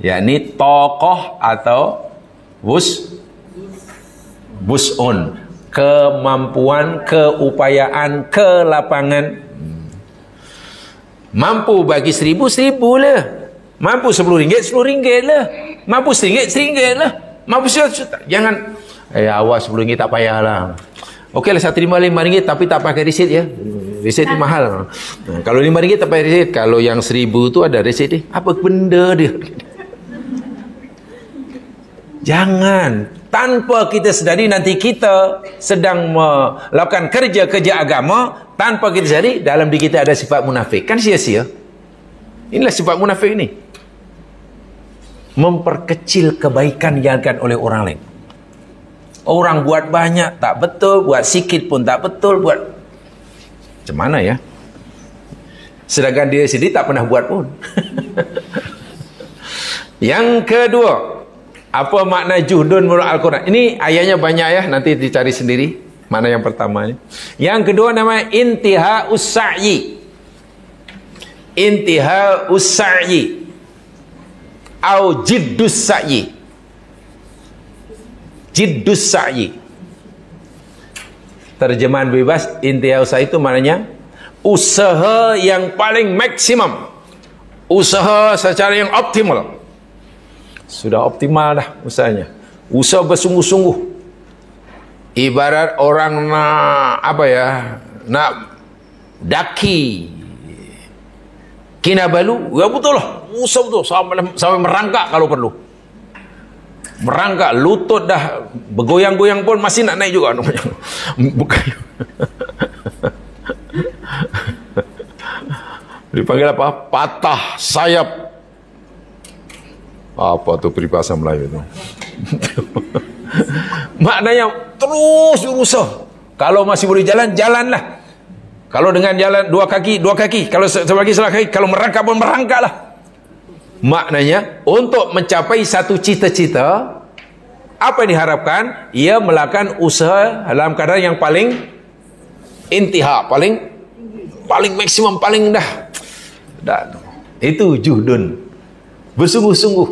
yakni tokoh atau wus'un, kemampuan, keupayaan, kelapangan. Mampu bagi 1,000, 1,000 lah. Mampu RM10, RM10 lah. Mampu RM1, lah. Mampu RM100. Jangan awas RM10 tak payahlah. Okeylah, saya terima RM5 tapi tak pakai resit ya. Resit ni mahal. Nah, kalau RM5 tak pakai resit, kalau yang 1,000 tu ada resit dia. Apa benda dia? Jangan. Tanpa kita sedari nanti kita sedang melakukan kerja-kerja agama, tanpa kita sedari dalam diri kita ada sifat munafik. Kan sia-sia. Inilah sifat munafik ni. Memperkecil kebaikan yang dilakukan oleh orang lain. Orang buat banyak tak betul, buat sikit pun tak betul, buat macam mana ya? Sedangkan dia sendiri tak pernah buat pun. Yang kedua, apa makna juhdun menurut Al-Quran? Ini ayatnya banyak ya, nanti dicari sendiri mana yang pertama ni. Yang kedua namanya intiha'us sa'yi. Intiha'us sa'yi au jiddus sa'yi. Jiddus sa'yi. Terjemahan bebas, intiha'us sa'yi itu maknanya usaha yang paling maksimum. Usaha secara yang optimal. Sudah optimal dah usahanya. Usaha bersungguh-sungguh. Ibarat orang nak apa ya? Nak daki Kinabalu, ya betul lah. Usaha betul sampai merangkak kalau perlu. Merangkak, lutut dah bergoyang-goyang pun masih nak naik juga. Bukan. Dipanggil apa? Patah sayap. Apa tu peribahasa Melayu tu? Maknanya terus berusaha. Kalau masih boleh jalan, jalanlah. Kalau dengan jalan dua kaki. Kalau sebagi salah kaki, kalau merangkak pun merangkaklah. Maknanya untuk mencapai satu cita-cita, apa yang diharapkan? Ia melakukan usaha dalam keadaan yang paling intiha, paling maksimum, paling dah. Itu juhdun. Bersungguh-sungguh.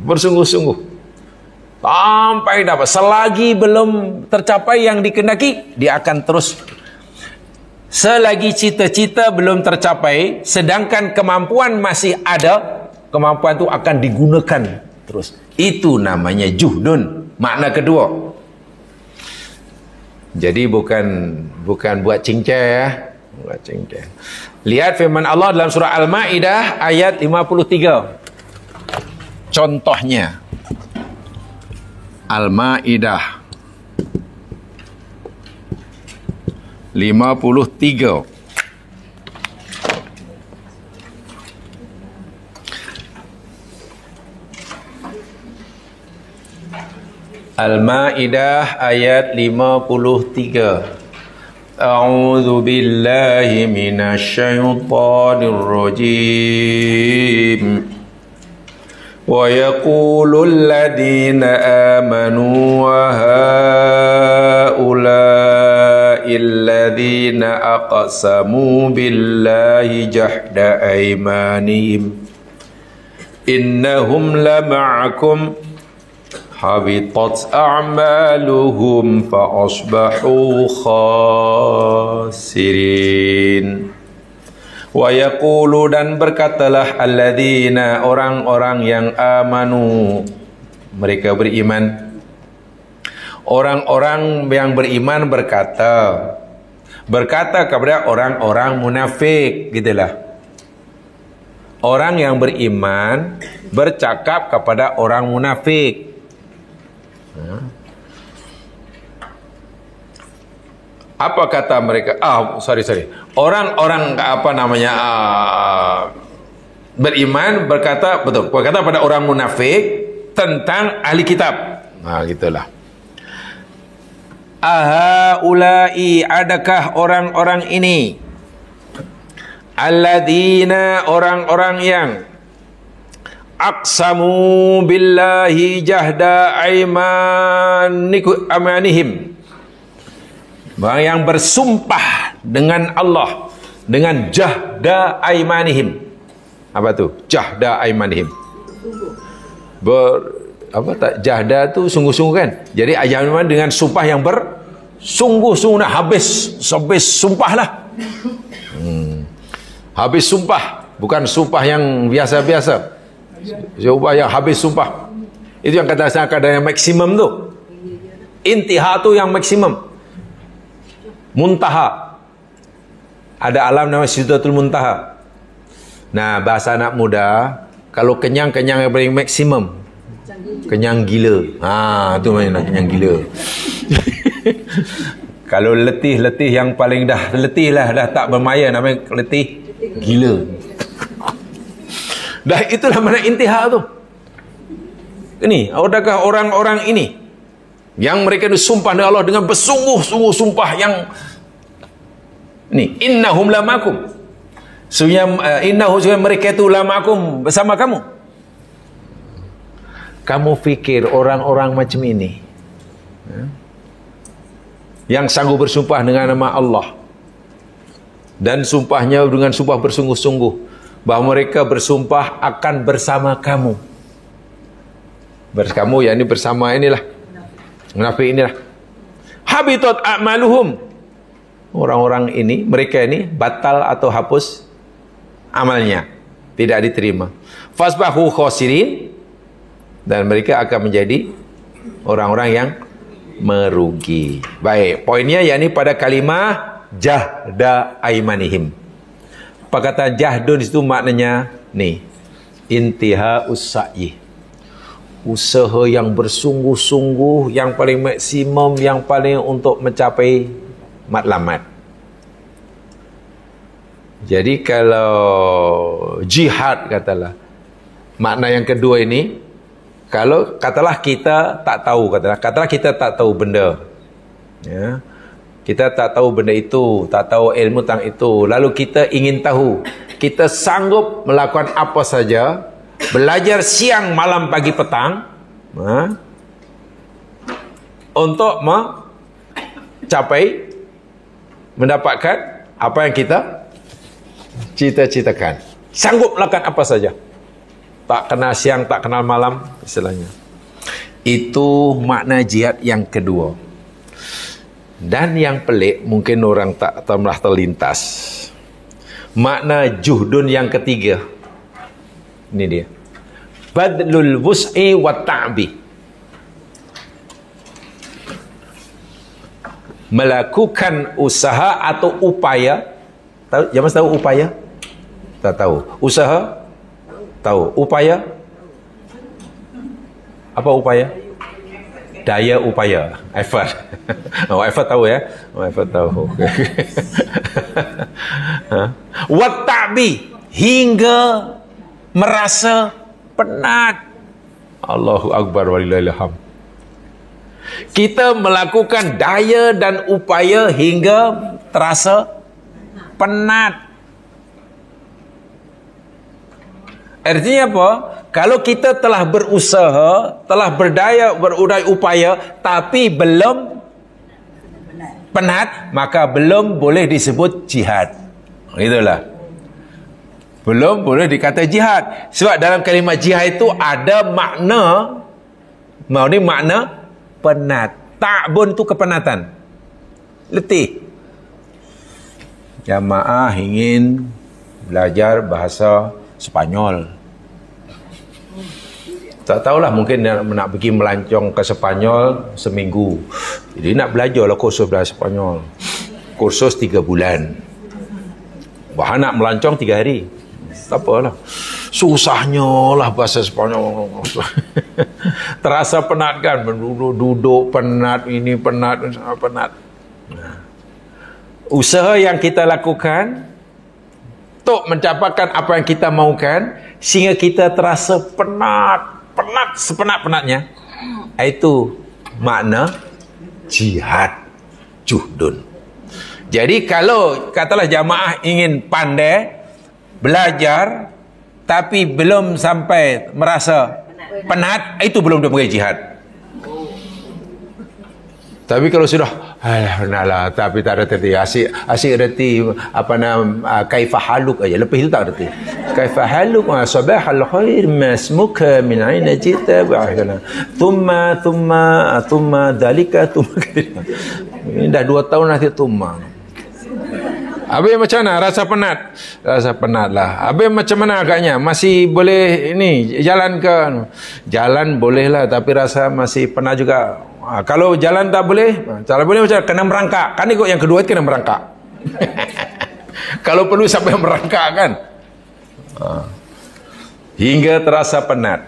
Bersungguh-sungguh. Sampai dapat. Selagi belum tercapai yang dikehendaki, dia akan terus. Selagi cita-cita belum tercapai, sedangkan kemampuan masih ada, kemampuan itu akan digunakan terus. Itu namanya juhdun. Makna kedua. Jadi bukan buat cincai ya. Buat cincai. Lihat firman Allah dalam surah Al-Maidah ayat 53. Contohnya. Al-Maidah 53. Al-Maidah ayat 53. A'udzu billahi minasy syaithanir rajim. Wa yaqulul ladzina amanu wa haula'il ladzina aqsamu billahi jahda aymanihim innahum lama'akum habitat a'maluhum fa asbahu khasirin. Wa yaqulu, dan berkatalah alladzina, orang-orang yang amanu, mereka beriman. Orang-orang yang beriman berkata kepada orang-orang munafik, gitulah. Orang yang beriman bercakap kepada orang munafik. Apa kata mereka? Orang-orang beriman berkata pada orang munafik tentang ahli kitab. Gitulah. Ahaulai, adakah orang-orang ini, alladzina, orang-orang yang aqsamu billahi jahda aimanihim, yang bersumpah dengan Allah dengan jahda aimanihim. Apa tu jahda aimanihim? Jahda tu sungguh-sungguh kan. Jadi aiman dengan sumpah yang bersungguh-sungguh, nak habis sumpah lah. Habis sumpah, bukan sumpah yang biasa-biasa. Sumpah yang habis sumpah. Itu yang kata saya ada yang maksimum tu. Intiha tu yang maksimum. Muntaha. Ada alam nama Sidratul Muntaha. Nah, bahasa anak muda, kalau kenyang yang paling maksimum. Kenyang gila. Tu mana kenyang gila. Kalau letih yang paling dah letih lah, dah tak bermaya, namanya letih gila. Dah itulah mana intiha tu. Ini, adakah orang-orang ini yang mereka disumpah dengan Allah dengan bersungguh-sungguh sumpah yang ini, innahum lamakum. Innahum mereka itu lamakum, bersama kamu. Kamu fikir orang-orang macam ini yang sanggup bersumpah dengan nama Allah dan sumpahnya dengan sumpah bersungguh-sungguh bahawa mereka bersumpah akan bersama kamu. Bersama, yakni bersama inilah munafik inilah. Habitat a'maluhum. Orang-orang ini, mereka ini batal atau hapus amalnya, tidak diterima. Fasbahu khasirin, dan mereka akan menjadi orang-orang yang merugi. Baik, poinnya yakni pada kalimah jahda aimanihim. Perkataan jahdun itu maknanya ni, intiha usai, usaha yang bersungguh-sungguh, yang paling maksimum, yang paling untuk mencapai matlamat. Jadi kalau jihad katalah, makna yang kedua ini, kalau katalah kita tak tahu, katalah kita tak tahu benda, ya, kita tak tahu benda itu, tak tahu ilmu tentang itu, lalu kita ingin tahu, kita sanggup melakukan apa saja, belajar siang, malam, pagi, petang, untuk mencapai, mendapatkan apa yang kita cita-citakan. Sanggup melakukan apa saja, tak kenal siang, tak kenal malam, istilahnya. Itu makna jihad yang kedua. Dan yang pelik, mungkin orang tak telah terlintas, makna juhdun yang ketiga. Ini dia, badlul wus'i wa ta'bi, melakukan usaha atau upaya. Tahu? Jangan tahu upaya? Tak tahu. Usaha? Tahu. Upaya? Apa upaya? Daya upaya. Effort. Oh, effort tahu ya? Oh, effort tahu. Wa ta'bi, hingga merasa penat. Allahu Akbar walillahil hamd. Kita melakukan daya dan upaya hingga terasa penat. Artinya apa? Kalau kita telah berusaha, telah berdaya, upaya, tapi belum penat, maka belum boleh disebut jihad. Itulah. Belum boleh dikata jihad. Sebab dalam kalimat jihad itu ada makna, makna penat. Ta'bun tu kepenatan, letih. Jamaah ingin belajar bahasa Sepanyol, tak tahulah, mungkin nak pergi melancong ke Sepanyol seminggu, jadi nak belajarlah kursus bahasa Sepanyol, kursus 3 bulan. Bahan nak melancong 3 hari, tak apalah, susahnya lah bahasa Sepanyol. Terasa penat kan, duduk penat, ini penat. Usaha yang kita lakukan untuk mendapatkan apa yang kita mahukan, sehingga kita terasa penat sepenat-penatnya, itu makna jihad. juhdun. Jadi kalau katalah jamaah ingin pandai belajar tapi belum sampai merasa penat, itu belum dipanggil jihad. Tapi kalau sudah alah, tapi tak ada terti, asyik reti apa nama kaifa haluk aja, lepas itu tak reti kaifa haluk, sabahal khair, masmuka min aina jita, thumma dalika thumma. Ini dah 2 tahun nanti thumma. Habis macam mana? Rasa penat? Rasa penat lah. Habis macam mana agaknya? Masih boleh ini jalan ke? Jalan boleh lah, tapi rasa masih penat juga. Kalau jalan tak boleh, cara boleh macam kena merangkak. Kan ikut yang kedua itu kena merangkak. Kalau perlu sampai merangkak kan. Hingga terasa penat.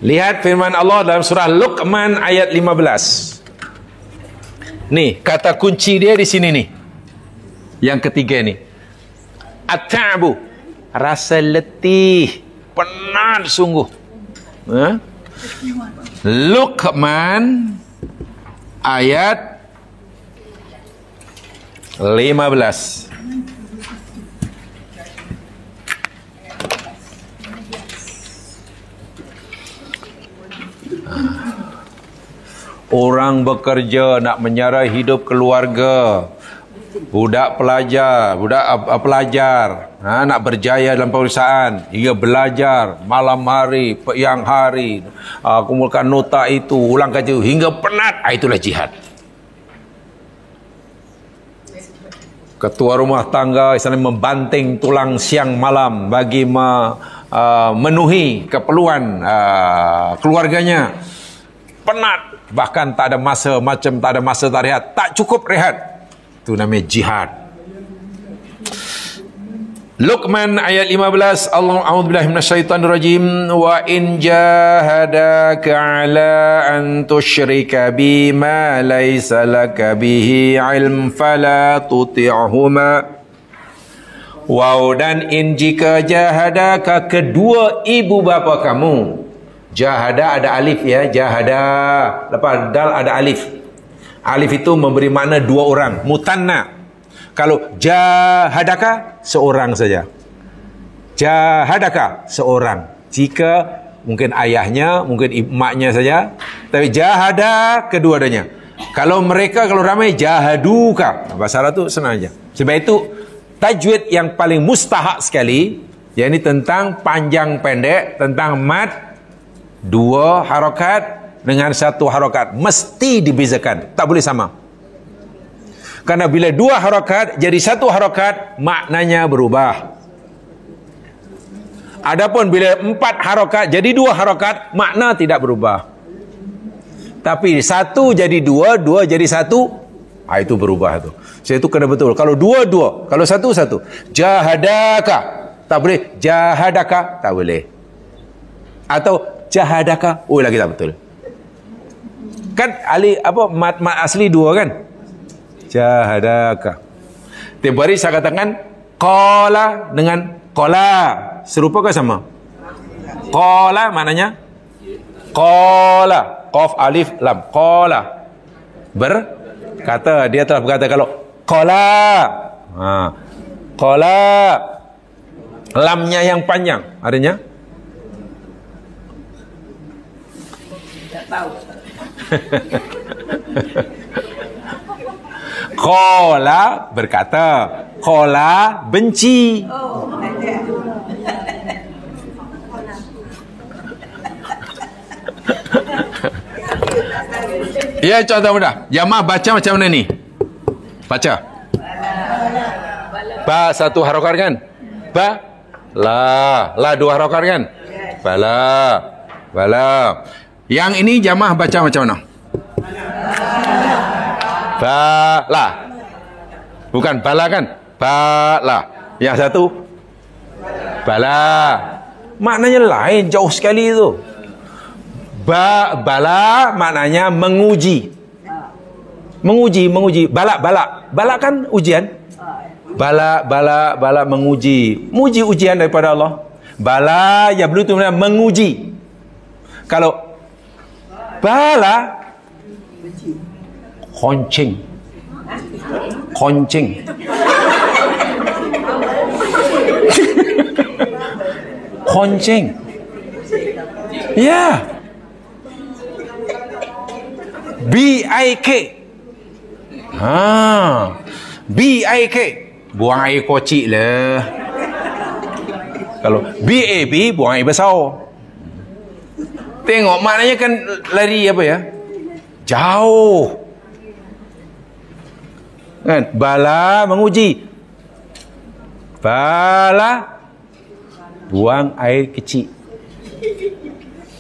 Lihat firman Allah dalam surah Luqman ayat 15. Nih, kata kunci dia di sini nih. Yang ketiga ni. At-ta'bu, rasa letih, penat sungguh. Luqman ayat 15. Orang bekerja nak menyarai hidup keluarga, budak pelajar nak berjaya dalam perusahaan, hingga belajar malam hari, siang hari, kumpulkan nota itu, ulang kaji hingga penat, itulah jihad. Ketua rumah tangga misalnya membanting tulang siang malam bagi memenuhi keperluan keluarganya, penat, bahkan tak ada masa, tak rehat, tak cukup rehat. Itu namanya jihad. Luqman ayat 15. A'udzubillahi minasyaitonirrajim. Wa in jahadaka 'ala an tusyrika bima laysa laka bihi 'ilm fala tuti'huma. Wow, dan in jika jahadaka, kedua ibu bapa kamu. Jahada ada alif ya, jahada. Lepas dal ada alif. Alif itu memberi makna 2 orang, mutanna. Kalau jahadaka, seorang saja. Jahadaka, seorang. Jika mungkin ayahnya, mungkin emaknya saja. Tapi jahada, kedua-duanya. Kalau ramai, jahaduka. Bahasa Arab tu senang aja. Sebab itu, tajwid yang paling mustahak sekali, yang ini tentang panjang pendek, tentang mad, 2 harakat dengan 1 harakat, mesti dibezakan, tak boleh sama. Karena bila 2 harakat jadi 1 harakat, maknanya berubah. Adapun bila 4 harakat jadi 2 harakat, makna tidak berubah. Tapi 1 jadi 2, 2 jadi 1, itu berubah tu. Saya itu kena betul. Kalau 2, 2, kalau 1, 1. Jahadaka, tak boleh. Jahadaka, tak boleh. Atau jahadaka, lagi tak betul. Kan mat asli 2 kan? Jahadaka. Tiap hari saya katakan qala dengan qala, serupa ke sama? Qala maknanya qala, qaf alif lam, qala, berkata, dia telah berkata. Kalau qala, qala, lamnya yang panjang, artinya tak tahu. Qala berkata, qala benci. Ya, contoh mudah. Jamaah baca macam mana ni? Baca. Ba 1 harakat kan? Ba la 2 harakat kan? Bala. Yang ini jamaah baca macam mana? Bala. Bukan bala kan? Bala. Yang satu bala. Maknanya lain, jauh sekali itu. Bala maknanya menguji. Menguji. Bala kan ujian. Bala menguji. Muji ujian daripada Allah. Bala ya belum itu menguji. Kalau bala Koncing. Koncing. Koncing. Ya. BIK. BIK. Buang air kocik lah. Kalau BAB, buang air besar. Tengok maknanya kan lari apa ya? Jauh. Kan? Bala menguji. Bala buang air kecil.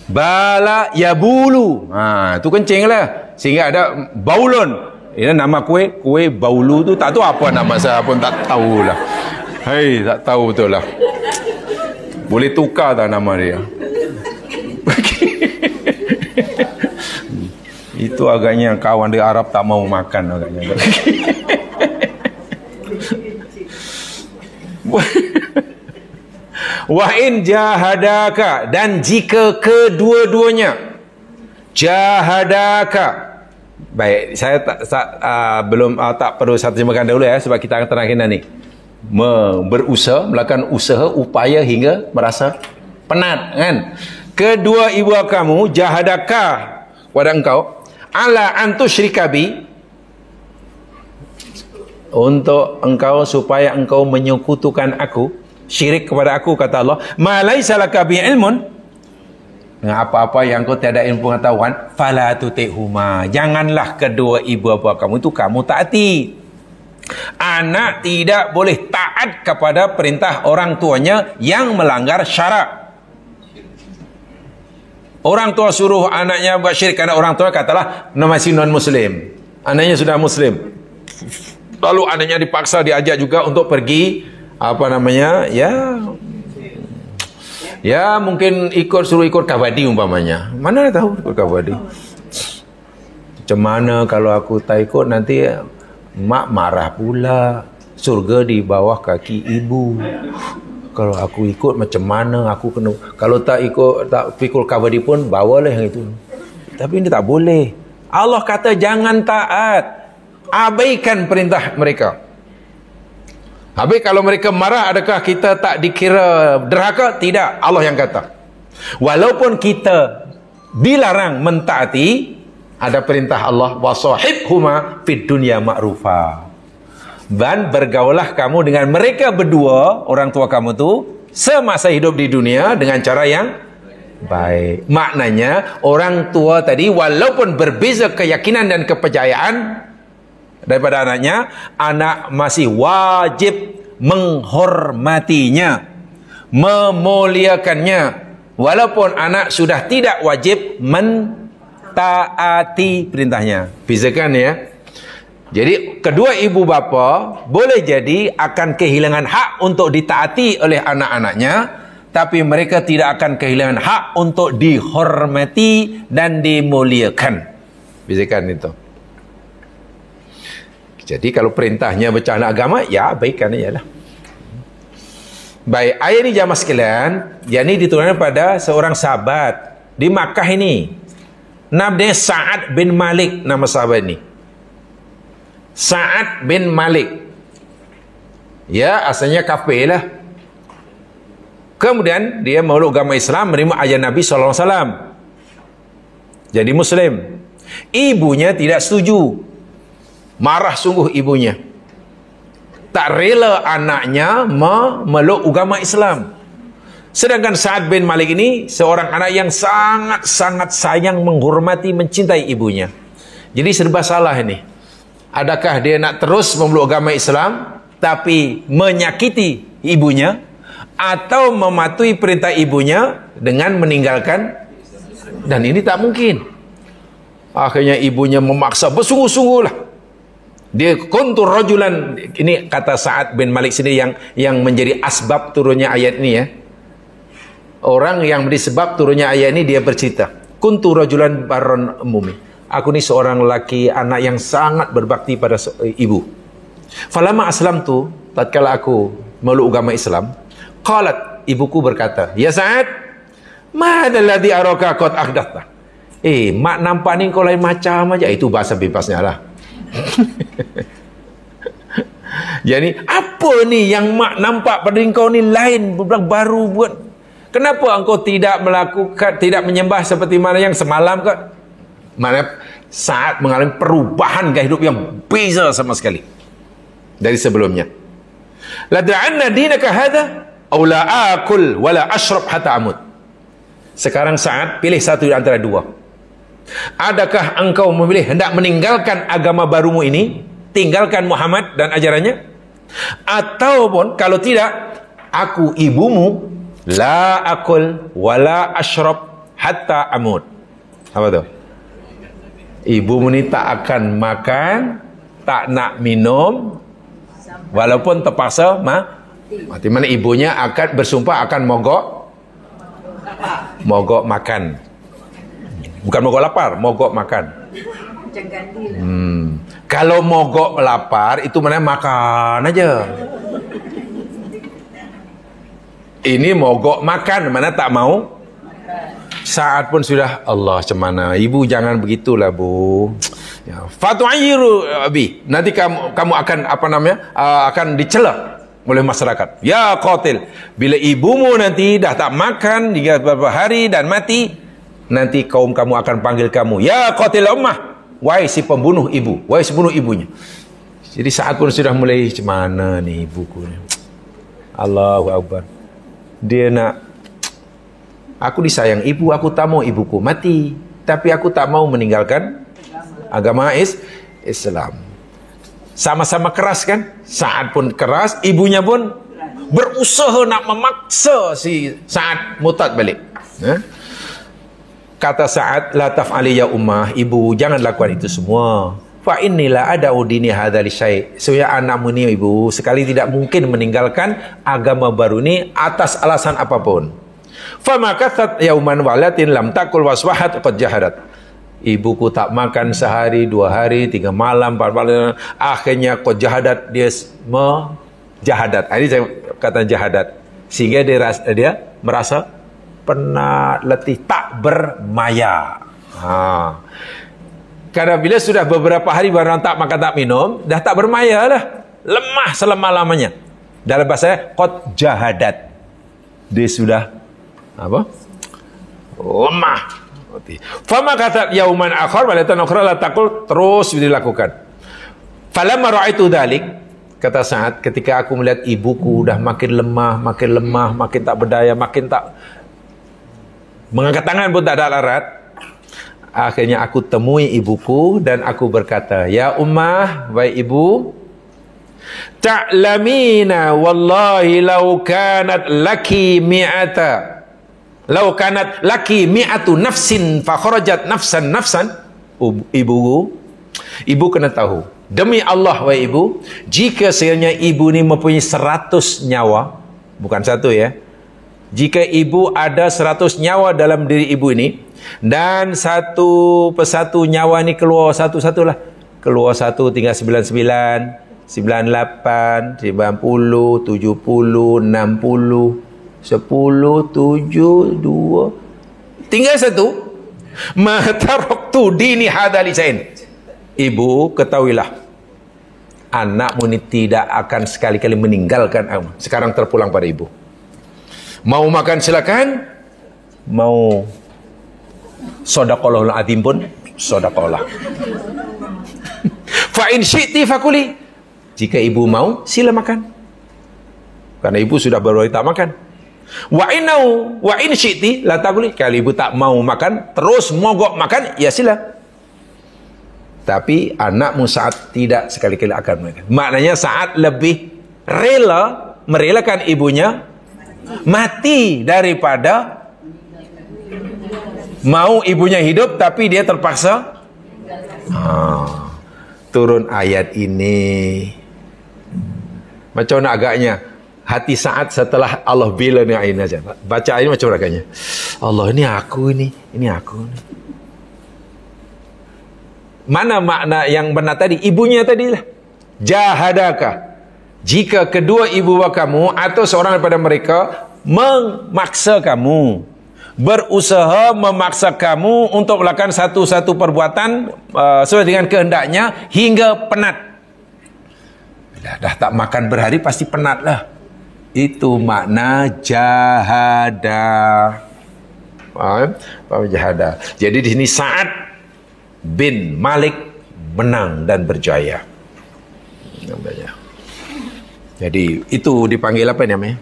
Bala ya bulu. Tu kencing lah. Sehingga ada baulun. Ini nama kuih baulu tu tak tahu apa nama saya pun tak tahulah. Hei, tak tahu betul lah. Boleh tukar tak nama dia? Itu agaknya kawan dia Arab tak mau makan agaknya. Wa in jahadaka, dan jika kedua-duanya jahadaka. Baik, saya tak perlu saya terjemahkan dahulu ya, sebab kita akan terangkan ni. Berusaha, melakukan usaha, upaya hingga merasa penat, kan? Kedua ibu kamu jahadaka kepada engkau ala antusyrika bi, untuk engkau supaya engkau menyekutukan aku, syirik kepada aku, kata Allah, ma laisa laka bi ilmun, apa-apa yang kau tiada ilmu pengetahuan, fala tutihuma, janganlah kedua ibu bapa kamu itu kamu taati. Anak tidak boleh taat kepada perintah orang tuanya yang melanggar syarak. Orang tua suruh anaknya buat syirik kerana orang tua katalah masih non-muslim, anaknya sudah muslim, lalu anaknya dipaksa, diajak juga untuk pergi ya mungkin suruh ikut kabadi umpamanya. Mana dia tahu ikut kabadi? Macam mana kalau aku tak ikut, nanti mak marah pula, surga di bawah kaki ibu. Kalau aku ikut macam mana aku kena, kalau tak pikul kabadi pun bawalah yang itu. Tapi ini tak boleh. Allah kata jangan taat, abaikan perintah mereka. Habis kalau mereka marah, adakah kita tak dikira derhaka? Tidak, Allah yang kata. Walaupun kita dilarang mentaati, ada perintah Allah, wasahibhuma fid dunya ma'rufa, dan bergaulah kamu dengan mereka berdua, orang tua kamu tu, semasa hidup di dunia dengan cara yang baik. Maknanya orang tua tadi walaupun berbeza keyakinan dan kepercayaan daripada anaknya, anak masih wajib menghormatinya, memuliakannya, walaupun anak sudah tidak wajib mentaati perintahnya. Bezakan ya. Jadi kedua ibu bapa boleh jadi akan kehilangan hak untuk ditaati oleh anak-anaknya, tapi mereka tidak akan kehilangan hak untuk dihormati dan dimuliakan. Bezakan itu. Jadi kalau perintahnya bercanda agama, ya abaikan aja lah. Baik, ayat ini jamaah sekalian, yang ini diturunkan pada seorang sahabat di Makkah ini. Namanya Sa'ad bin Malik, nama sahabat ini. Sa'ad bin Malik. Ya, asalnya kafir lah. Kemudian dia memeluk agama Islam, menerima ajaran Nabi SAW. Jadi Muslim. Ibunya tidak setuju. Marah sungguh ibunya. Tak rela anaknya memeluk agama Islam. Sedangkan Sa'ad bin Malik ini seorang anak yang sangat-sangat sayang, menghormati, mencintai ibunya. Jadi serba salah ini. Adakah dia nak terus memeluk agama Islam tapi menyakiti ibunya, atau mematuhi perintah ibunya dengan meninggalkan? Dan ini tak mungkin. Akhirnya ibunya memaksa bersungguh-sungguh lah. Dia kuntu rajulan, ini kata Sa'ad bin Malik sendiri yang menjadi asbab turunnya ayat ini ya. Orang yang menjadi sebab turunnya ayat ini, dia bercerita, kuntu rajulan barron umumi. Aku ni seorang lelaki, anak yang sangat berbakti pada ibu. Falama aslam tu, tatkala aku meluk agama Islam, qalat, ibuku berkata, ya Sa'ad, ma hadalladhi araka qad ahdatha. Mak nampak ni kau lain macam aja. Itu bahasa bebasnya lah. Jadi apa ni yang mak nampak pada engkau ni lain, baru buat? Kenapa engkau tidak melakukan, tidak menyembah seperti mana yang semalam ke? Mana saat mengalami perubahan gaya hidup yang beza sama sekali dari sebelumnya. La da'anna dinaka hadha aw la akul wa la ashrab hatta amut. Sekarang saat pilih satu di antara dua. Adakah engkau memilih hendak meninggalkan agama barumu ini, tinggalkan Muhammad dan ajarannya, ataupun kalau tidak, aku ibumu, la akul wala ashrab hatta amut. Apa tu? Ibumu ni tak akan makan, tak nak minum, walaupun terpaksa mati. Mana ibunya akan bersumpah akan mogok makan. Bukan mogok lapar, mogok makan. Kalau mogok lapar itu mana makan aja. Ini mogok makan, mana tak mau. Saat pun sudah, Allah macam mana, ibu jangan begitulah bu. Ya, fatu'ayyiru abi. Nanti kamu akan akan dicela oleh masyarakat. Ya qatil, bila ibumu nanti dah tak makan hingga beberapa hari dan mati, nanti kaum kamu akan panggil kamu, ya qatil ummah, wahai si pembunuh ibu, wahai si pembunuh ibunya. Jadi saat pun sudah mulai, macam mana ni ibuku ni. Allahu Akbar. Dia nak, aku disayang ibu, aku tak mau ibuku mati, tapi aku tak mau meninggalkan agama Islam. Sama-sama keras kan? Saat pun keras, ibunya pun berusaha nak memaksa si Sa'ad murtad balik. Kata Sa'ad, la taf'ali ya ummah, ibu jangan lakukan itu semua. Fa innilah ada'u dini hadza li syai'. Supaya anakmu ni ibu sekali tidak mungkin meninggalkan agama baru ni atas alasan apapun. Fa makathat yauman walatin lam takul waswahat qad jahadat. Ibuku tak makan sehari, 2 hari, 3 malam, 4 malam. Akhirnya qad jahadat, dia jahadat. Ini saya kata jahadat. Sehingga dia merasa penat, letih, tak bermaya. Karena bila sudah beberapa hari barang tak makan tak minum, dah tak bermaya lah, lemah selama-lamanya. Dalam bahasa qad jahadat, dia sudah apa? Lemah. Fama kata yauman akhar walatan ukhra la taqul, terus dilakukan. Falamma ra'aitu dzalik, kata Sa'ad, ketika aku melihat ibuku dah makin lemah, makin tak berdaya, makin tak mengangkat tangan pun tak ada larat. Akhirnya aku temui ibuku dan aku berkata, ya ummah, wahai ibu, ta'lamina wallahi law kanat laki mi'atu nafsin fa kharajat nafsan. Ibu kena tahu, demi Allah wahai ibu, jika sekiranya ibu ni mempunyai 100 nyawa, bukan satu ya, jika ibu ada 100 nyawa dalam diri ibu ini, dan satu persatu nyawa ni keluar satu-satulah, keluar satu tinggal 99, 98, 90, 70, 60, 10, 7, 2, tinggal satu. Ma taraktu dini hadza li sain. Ibu ketahuilah, anakmu ini tidak akan sekali-kali meninggalkan agama. Sekarang terpulang pada ibu. Mau makan silakan, mau shadaqallahul azim pun shadaqallah. Fa in syi'ti fakuli, jika ibu mau sila makan, karena ibu sudah baru tak makan. Wa in syi'ti la taquli, kalau ibu tak mau makan terus mogok makan, ya sila. Tapi anakmu Sa'ad tidak sekali-kali akan makan. Maknanya Sa'ad lebih rela merelakan ibunya mati daripada mau ibunya hidup tapi dia terpaksa turun ayat ini. Macam mana agaknya hati Sa'ad setelah Allah bila ni ayat aja. Baca ayat macam mana agaknya? Allah, ini aku ini aku ni. Mana makna yang benar tadi? Ibunya tadi lah. Jahadaka, jika kedua ibu bapa kamu atau seorang daripada mereka memaksa kamu, berusaha memaksa kamu untuk melakukan satu-satu perbuatan sesuai dengan kehendaknya hingga penat. Dah tak makan berhari pasti penat lah. Itu makna jahada. Paham jahada. Jadi di sini Sa'ad bin Malik menang dan berjaya. Namanya. Jadi itu dipanggil apa namanya?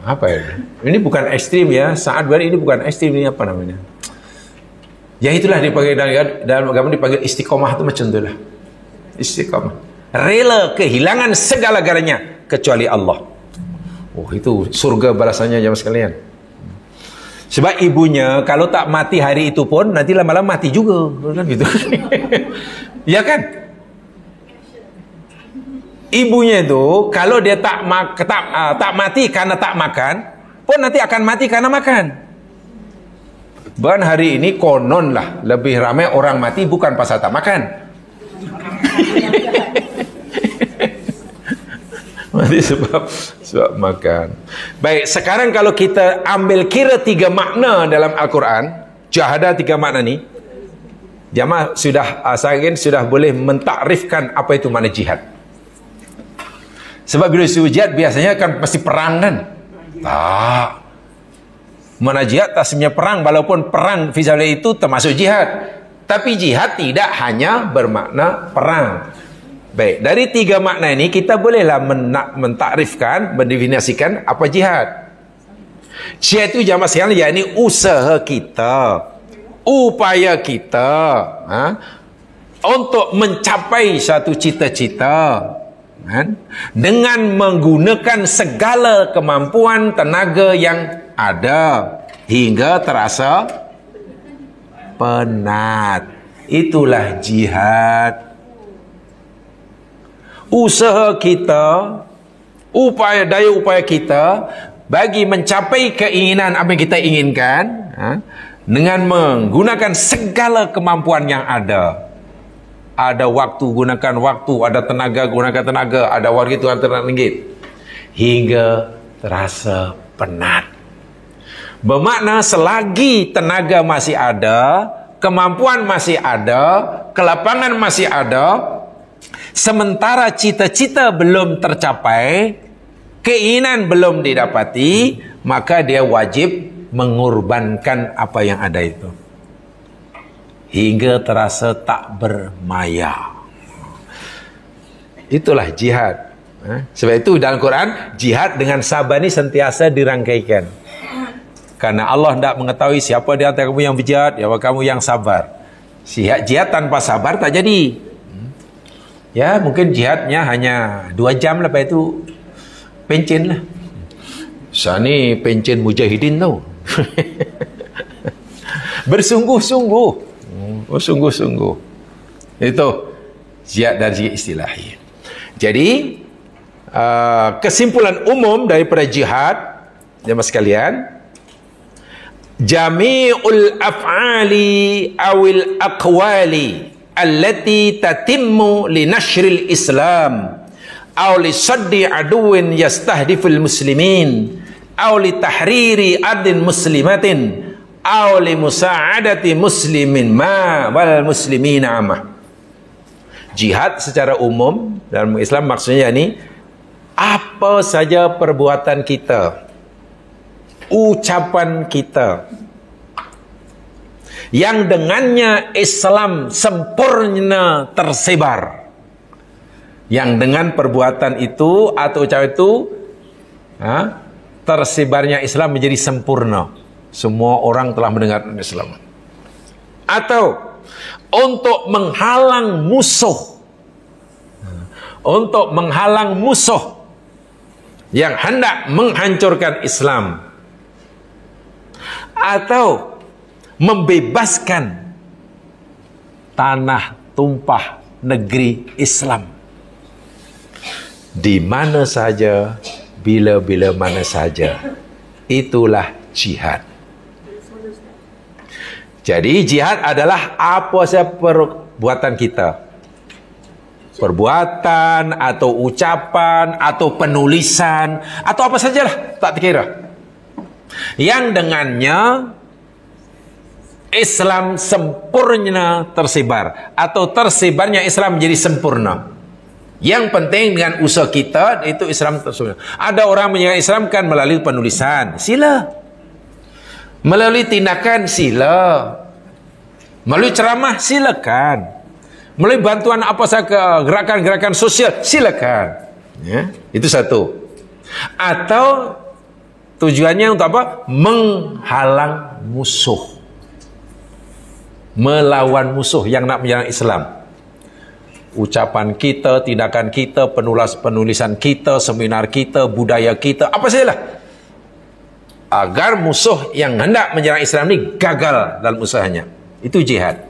Apa ya? Ini bukan ekstrim ya. Sa'ad bin ini bukan ekstrim, ini apa namanya? Ya itulah dipanggil dalam agama dipanggil istiqomah, itu macam itulah. Istiqomah. Rela kehilangan segala-galanya kecuali Allah. Oh, itu surga balasannya jemaah sekalian. Sebab ibunya kalau tak mati hari itu pun nanti lama-lama mati juga, kan gitu. Ya kan? Ibunya itu kalau dia tak mati karena tak makan, pun nanti akan mati karena makan. Bahkan hari ini konon lah lebih ramai orang mati bukan pasal tak makan. Mati sebab makan. Baik, sekarang kalau kita ambil kira 3 makna dalam Al-Quran, jahada 3 makna ni, jamaah saya ingin sudah boleh mentakrifkan apa itu makna jihad. Sebab bila disebut jihad biasanya kan pasti perang kan? Tak. Makna jihad tak sebenarnya perang, walaupun perang fisabilillah itu termasuk jihad. Tapi jihad tidak hanya bermakna perang. Baik, dari 3 makna ini kita bolehlah mentakrifkan, mendefinisikan apa jihad. Jihad itu jamaah sekalian, yakni usaha kita, upaya kita untuk mencapai satu cita-cita, kan? Dengan menggunakan segala kemampuan tenaga yang ada hingga terasa penat. Itulah jihad. Usaha kita, daya upaya kita bagi mencapai keinginan apa yang kita inginkan, dengan menggunakan segala kemampuan yang ada. Ada waktu, gunakan waktu. Ada tenaga, gunakan tenaga. Ada waktu itu antara ringgit. Hingga terasa penat. Bermakna selagi tenaga masih ada, kemampuan masih ada, kelapangan masih ada, sementara cita-cita belum tercapai, keinginan belum didapati, maka dia wajib mengorbankan apa yang ada itu. Hingga terasa tak bermaya. Itulah jihad. Sebab itu dalam Quran, jihad dengan sabar ini sentiasa dirangkaikan. Karena Allah tidak mengetahui siapa di antara kamu yang berjihad, siapa kamu yang sabar. Jihad tanpa sabar tak jadi. Ya, mungkin jihadnya hanya 2 jam, lepas itu pencen lah. Sani pencen mujahidin tau. Bersungguh-sungguh. Sungguh-sungguh. Itu jihad dari segi istilahi. Jadi kesimpulan umum daripada jihad, jemaah sekalian, jami'ul af'ali awil aqwali allati tatimmu li nashril Islam aw li saddi aduwin yastahdiful muslimin aw li tahriri ardin muslimatin aw li musa'adati muslimin ma wal muslimina amah. Jihad secara umum dalam Islam maksudnya ini apa saja perbuatan kita, ucapan kita yang dengannya Islam sempurna tersebar, yang dengan perbuatan itu atau ucapan itu tersebarnya Islam menjadi sempurna, semua orang telah mendengar Islam. Atau untuk menghalang musuh, untuk menghalang musuh yang hendak menghancurkan Islam, atau membebaskan tanah tumpah negeri Islam di mana saja, bila-bila mana saja. Itulah jihad. Jadi jihad adalah apa saja perbuatan kita, perbuatan atau ucapan atau penulisan atau apa sajalah, tak kira. yang dengannya Islam sempurna tersebar, atau tersebarnya Islam menjadi sempurna. Yang penting dengan usaha kita itu Islam tersebut. Ada orang menyerang Islam kan melalui penulisan, sila. Melalui tindakan, sila. Melalui ceramah, silakan. Melalui bantuan apa saja, gerakan-gerakan sosial, silakan. Ya, itu satu. Atau tujuannya untuk apa? Menghalang musuh, melawan musuh yang nak menyerang Islam. Ucapan kita, tindakan kita, penulisan kita, seminar kita, budaya kita, apa sajalah, agar musuh yang hendak menyerang Islam ini gagal dalam usahanya. Itu jihad.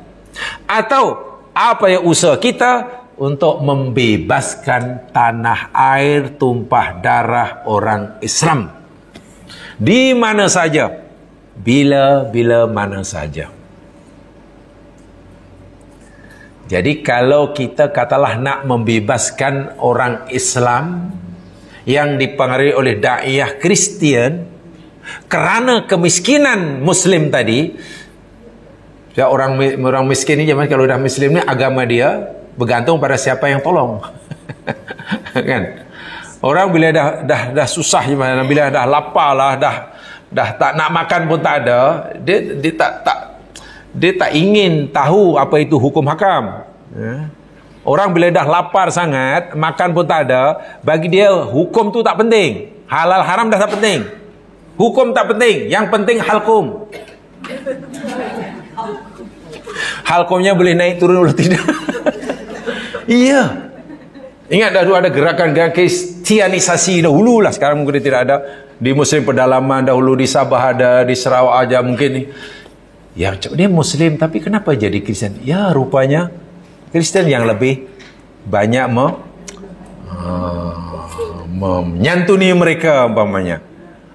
Atau apa yang usaha kita untuk membebaskan tanah air tumpah darah orang Islam di mana saja, bila mana saja. Jadi kalau kita katalah nak membebaskan orang Islam yang dipengaruhi oleh dakwah Kristian kerana kemiskinan Muslim tadi, ya, orang miskin ni zaman kalau dah Muslim ni agama dia bergantung pada siapa yang tolong. Kan? Orang bila dah susah gimana, bila dah lapar lah, dah tak nak makan pun tak ada, dia tak ingin tahu apa itu hukum hakam. Ya. Orang bila dah lapar sangat, makan pun tak ada, bagi dia hukum tu tak penting. Halal haram dah tak penting. Hukum tak penting, yang penting halkum. Halkumnya boleh naik turun atau tidak. Iya. Ingat dahulu ada gerakan-gerakan kristianisasi dahulu lah, sekarang mungkin tidak ada. Di Muslim pedalaman dahulu, di Sabah ada, di Sarawak aja mungkin ni. Ya, dia Muslim tapi kenapa jadi Kristen? Ya, rupanya Kristen yang lebih banyak menyantuni mereka umpamanya.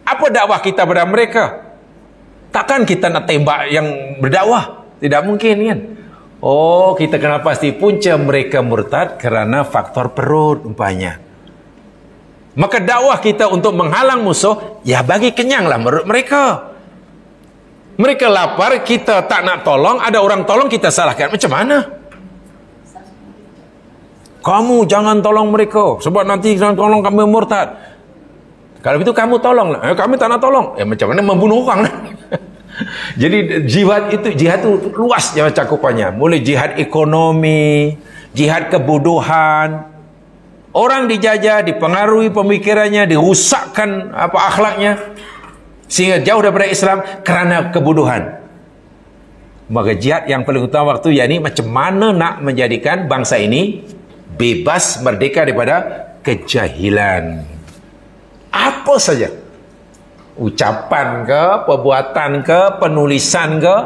Apa dakwah kita pada mereka? Takkan kita nak tembak yang berdakwah? Tidak mungkin kan? Oh, kita kenal pasti punca mereka murtad kerana faktor perut umpamanya. Maka dakwah kita untuk menghalang musuh, ya bagi kenyanglah perut mereka. Mereka lapar, kita tak nak tolong, ada orang tolong, kita salahkan. Macam mana? Kamu jangan tolong mereka, sebab nanti jangan tolong kami murtad. Kalau itu kamu tolonglah. Kami tak nak tolong. Macam mana membunuh orang? Jadi jihad itu luas cakupannya. Mulai jihad ekonomi, jihad kebodohan. Orang dijajah, dipengaruhi pemikirannya, dirusakkan akhlaknya, sehingga jauh daripada Islam kerana kebodohan. Maka jihad yang paling utama waktu, yakni macam mana nak menjadikan bangsa ini bebas, merdeka daripada kejahilan. Apa saja, ucapan ke, perbuatan ke, penulisan ke,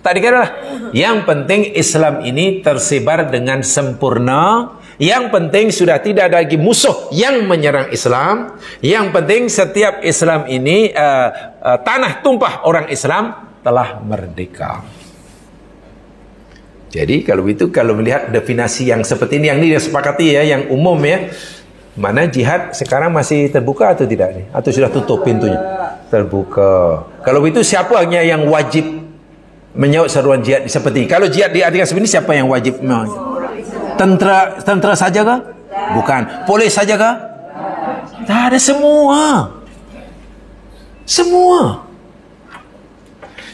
tak dikira lah. Yang penting Islam ini tersebar dengan sempurna. Yang penting sudah tidak ada lagi musuh yang menyerang Islam. Yang penting setiap Islam ini tanah tumpah orang Islam telah merdeka. Jadi kalau itu, kalau melihat definisi yang seperti ini, yang ini disepakati ya, yang umum ya, mana jihad sekarang masih terbuka atau tidak nih? Atau sudah tutup pintunya? Terbuka. Kalau itu siapa yang wajib menyaut seruan jihad seperti ini? Kalau jihad diartikan seperti ini, siapa yang wajib? Tentera saja kah? Bukan. Polis saja kah? Tak ada, semua.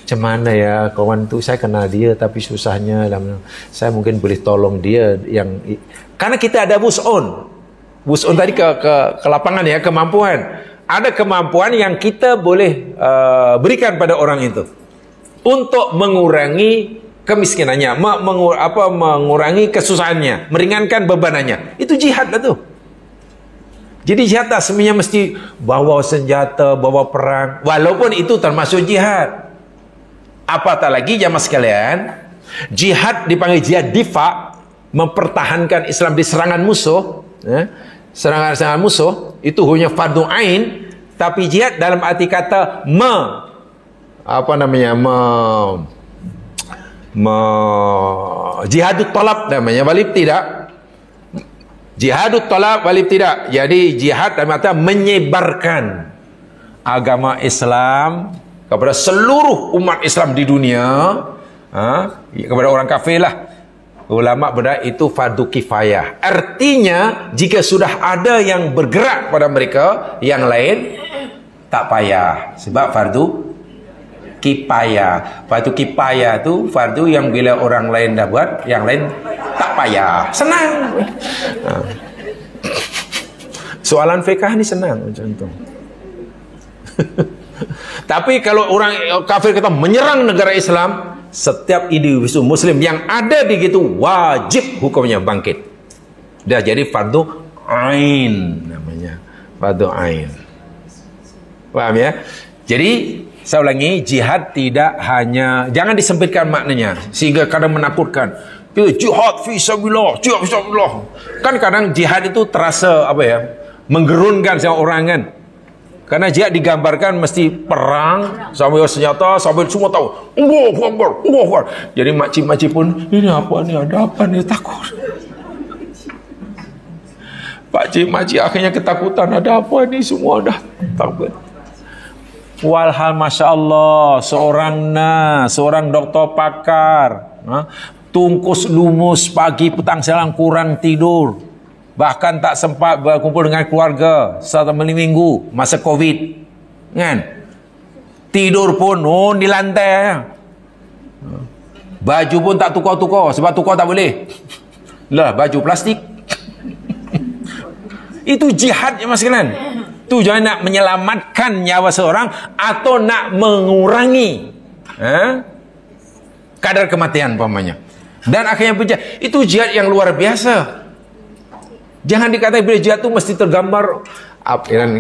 Macam mana ya kawan tu, saya kenal dia tapi susahnya saya mungkin boleh tolong dia yang, karena kita ada wus'un tadi ke lapangan ya, kemampuan. Ada kemampuan yang kita boleh berikan pada orang itu untuk mengurangi kemiskinannya, mengurangi kesusahannya, meringankan bebanannya. Itu jihad lah tu. Jadi jihad tak semuanya mesti bawa senjata, bawa perang, walaupun itu termasuk jihad. Apatah lagi jamaah sekalian, jihad dipanggil jihad difa, mempertahankan Islam di serangan musuh. Serangan musuh itu hanya fardu ain, tapi jihad dalam arti kata jihadut talab namanya, walib tidak. Jihadut talab walib tidak. Jadi jihad dalam arti menyebarkan agama Islam, kepada seluruh umat Islam di dunia, kepada orang kafir lah, ulama berkata itu fardu kifayah. Artinya jika sudah ada yang bergerak pada mereka, yang lain tak payah, sebab fardu kifayah. Fardu kifayah tu fardu yang bila orang lain dah buat, yang lain tak payah, senang. Soalan fiqh ni senang macam tu. Tapi kalau orang kafir kata menyerang negara Islam, setiap individu muslim yang ada di situ wajib hukumnya bangkit. Dah jadi fardu ain namanya. Fardu ain. Paham ya? Jadi saya ulangi, jihad tidak hanya, jangan disempitkan maknanya sehingga kadang menakutkan. Jihad fi sabilillah, jihad fi sabilillah. Kan kadang jihad itu terasa apa ya? Menggerunkan sama orang kan. Karena jihad digambarkan mesti perang sambil senjata, sambil semua tahu Allahu Akbar, Allahu Akbar. Jadi makcik-makcik pun, ini apa ni, ada apa ni, takut. Pakcik-makcik akhirnya ketakutan, ada apa ni, semua dah takut. Walhal Masya Allah, seorang doktor pakar, tungkus lumus pagi petang siang kurang tidur. Bahkan tak sempat berkumpul dengan keluarga selama minggu masa Covid, kan? Tidur pun di lantai. Baju pun tak tukar-tukar, sebab tukar tak boleh. Lah, baju plastik. Itu jihad ya mas sekalian. Tu jangan nak menyelamatkan nyawa seorang atau nak mengurangi kadar kematian umpamanya. Dan akhirnya pun itu jihad yang luar biasa. Jangan dikatakan bila jihad tu mesti tergambar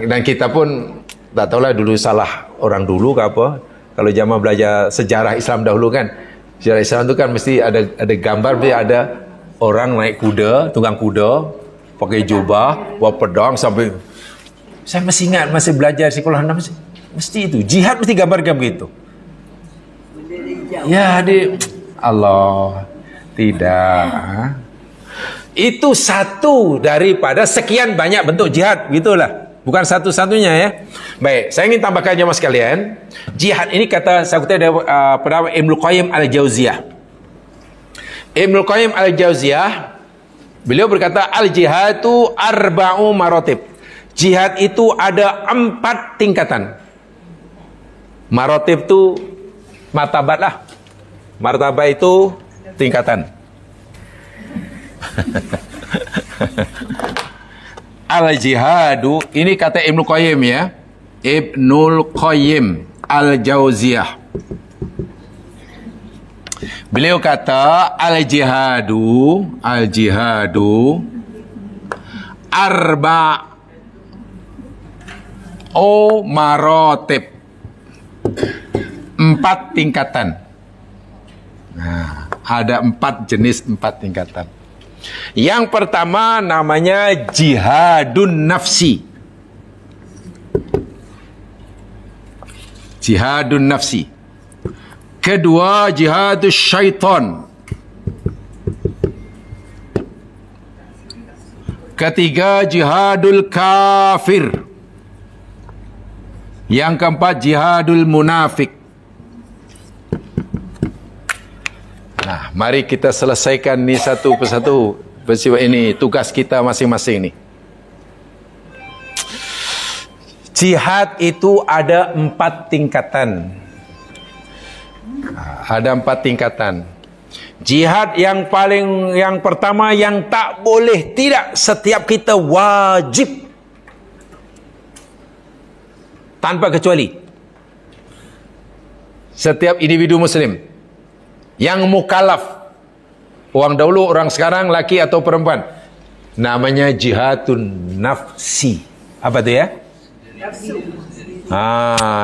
dan kita pun tak tahulah dulu salah orang dulu ke apa. Kalau zaman belajar sejarah Islam dahulu kan, sejarah Islam tu kan mesti ada gambar, dia ada orang naik kuda, tunggang kuda, pakai jubah, bawa pedang sampai. Saya masih ingat masa belajar sekolah mesti itu jihad mesti gambarkan begitu. Ya, Allah tidak. Itu satu daripada sekian banyak bentuk jihad, gitulah. Bukan satu-satunya ya. Baik, saya ingin tambahkan jemaah sekalian, jihad ini kata saya kutip dari Ibnu Qayyim Al-Jauziyah. Ibnu Qayyim Al-Jauziyah beliau berkata al-jihadu arba'u maratib. Jihad itu ada 4 tingkatan. Maratib itu martabat lah. Martabat itu tingkatan. Al-jihadu ini kata Ibnu Qayyim ya, Ibnul Qayyim Al-Jauziyah. Beliau kata al-jihadu arba'u maratib, 4 tingkatan. Nah, ada 4 jenis, 4 tingkatan. Yang pertama namanya jihadun nafsi. Jihadun nafsi. Kedua jihadus syaitan. Ketiga jihadul kafir. Yang keempat jihadul munafik. Nah, mari kita selesaikan ni satu persatu. Peristiwa ini tugas kita masing-masing ni. Jihad itu ada 4 tingkatan. Ada 4 tingkatan. Jihad yang pertama yang tak boleh tidak, setiap kita wajib tanpa kecuali. Setiap individu muslim yang mukallaf, orang dahulu, orang sekarang, laki atau perempuan, namanya jihadun nafsi. Apa tu ya? Nafsu.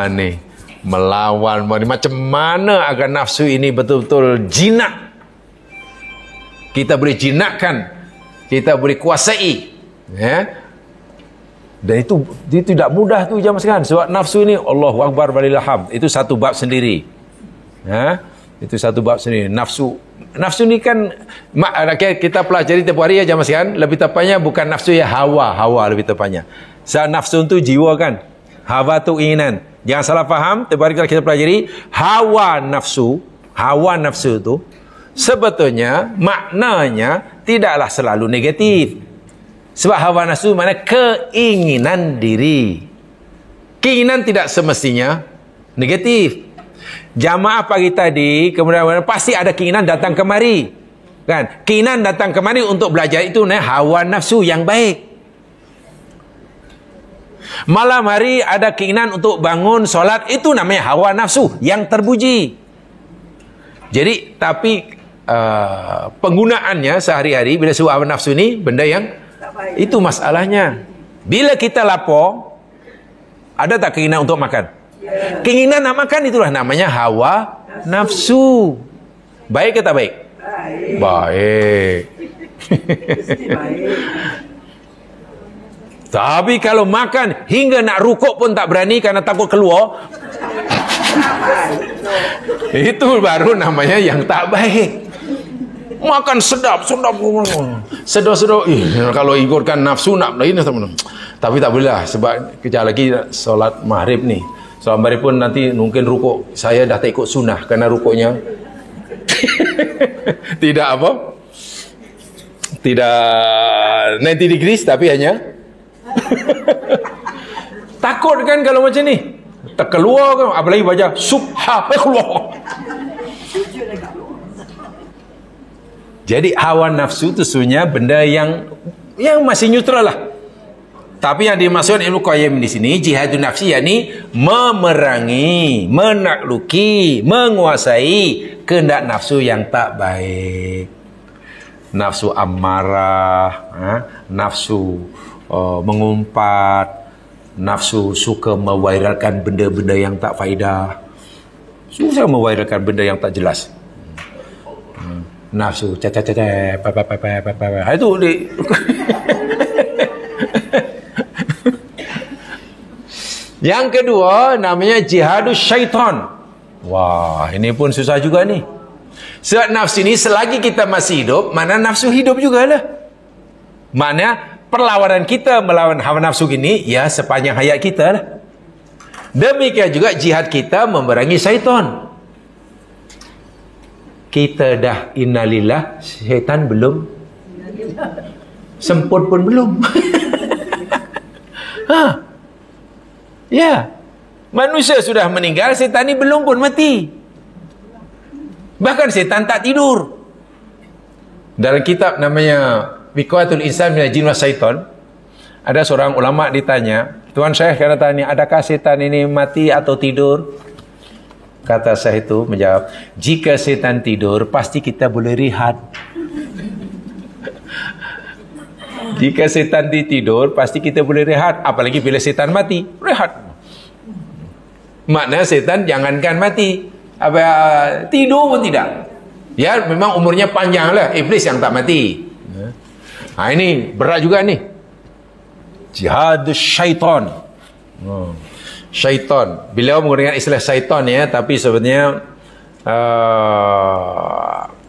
Nih melawan, macam mana agar nafsu ini betul-betul jinak. Kita boleh jinakkan, kita boleh kuasai, ya. Dan itu tidak mudah tu jemaah sekalian. Sebab nafsu ini Allahu Akbar walillahil hamd, itu satu bab sendiri. Ya. Itu satu bab sendiri. Nafsu ni kan kita pelajari tiap hari ya jemaah sekalian. Lebih tepatnya bukan nafsu ya, hawa lebih tepatnya. Nafsu itu jiwa kan. Hawa tu keinginan. Jangan salah faham, terbalik kita pelajari hawa nafsu tu sebetulnya maknanya tidaklah selalu negatif. Sebab hawa nafsu makna keinginan diri. Keinginan tidak semestinya negatif. Jamaah pagi tadi kemudian pasti ada keinginan datang kemari. Kan? Keinginan datang kemari untuk belajar itu hawa nafsu yang baik. Malam hari ada keinginan untuk bangun solat, itu namanya hawa nafsu yang terpuji. Jadi tapi penggunaannya sehari-hari bila hawa nafsu ini benda yang itu masalahnya. Bila kita lapar, ada tak keinginan untuk makan? Keinginan nak makan itulah namanya hawa nafsu. Baik ke tak baik? Baik. Tapi kalau makan hingga nak rukuk pun tak berani karena takut keluar, itu baru namanya yang tak baik. Makan sedap. Kalau ikutkan nafsu nak lain. Tapi tak boleh lah, sebab kejap lagi solat maghrib ni. Solat maghrib pun nanti mungkin rukuk. Saya dah tak ikut sunnah kerana rukuknya tidak apa? Tidak 90 degrees tapi hanya takut kan kalau macam ni. Terkeluar kan, apalagi baca subhanallah. Jadi hawa nafsu itu sebenarnya benda yang masih neutral lah. Tapi yang dimaksud Ibnu Qayyim di sini jihadun nafsi, yakni memerangi, menakluki, menguasai kehendak nafsu yang tak baik. Nafsu amarah, nafsu mengumpat, nafsu suka mewairalkan benda-benda yang tak faedah, susah mewairalkan benda yang tak jelas. Nafsu itu yang kedua namanya jihadus syaitan. Wah, ini pun susah juga ni. Sebab nafsu ini selagi kita masih hidup, mana nafsu hidup jugalah. Mana perlawanan kita melawan hawa nafsu ini ya sepanjang hayat kita lah. Demikian juga jihad kita memerangi syaitan. Kita dah innalillah, syaitan belum, semput pun belum. Ya, manusia sudah meninggal, syaitan ni belum pun mati. Bahkan syaitan tak tidur. Dalam kitab namanya Wiqayatul Insan minal Jin was Syaitan, ada seorang ulama ditanya, Tuan Syekh kata tanya, adakah syaitan ini mati atau tidur? Kata Syekh itu menjawab, jika syaitan tidur pasti kita boleh rehat. Jika syaitan tidur pasti kita boleh rehat, apalagi bila syaitan mati, rehat. Maknanya syaitan jangankan mati, tidur pun tidak. Ya memang umurnya panjang lah, iblis yang tak mati. Ini berat juga ni. Jihad syaitan. Syaitan. Beliau menggunakan istilah syaitan ya, tapi sebenarnya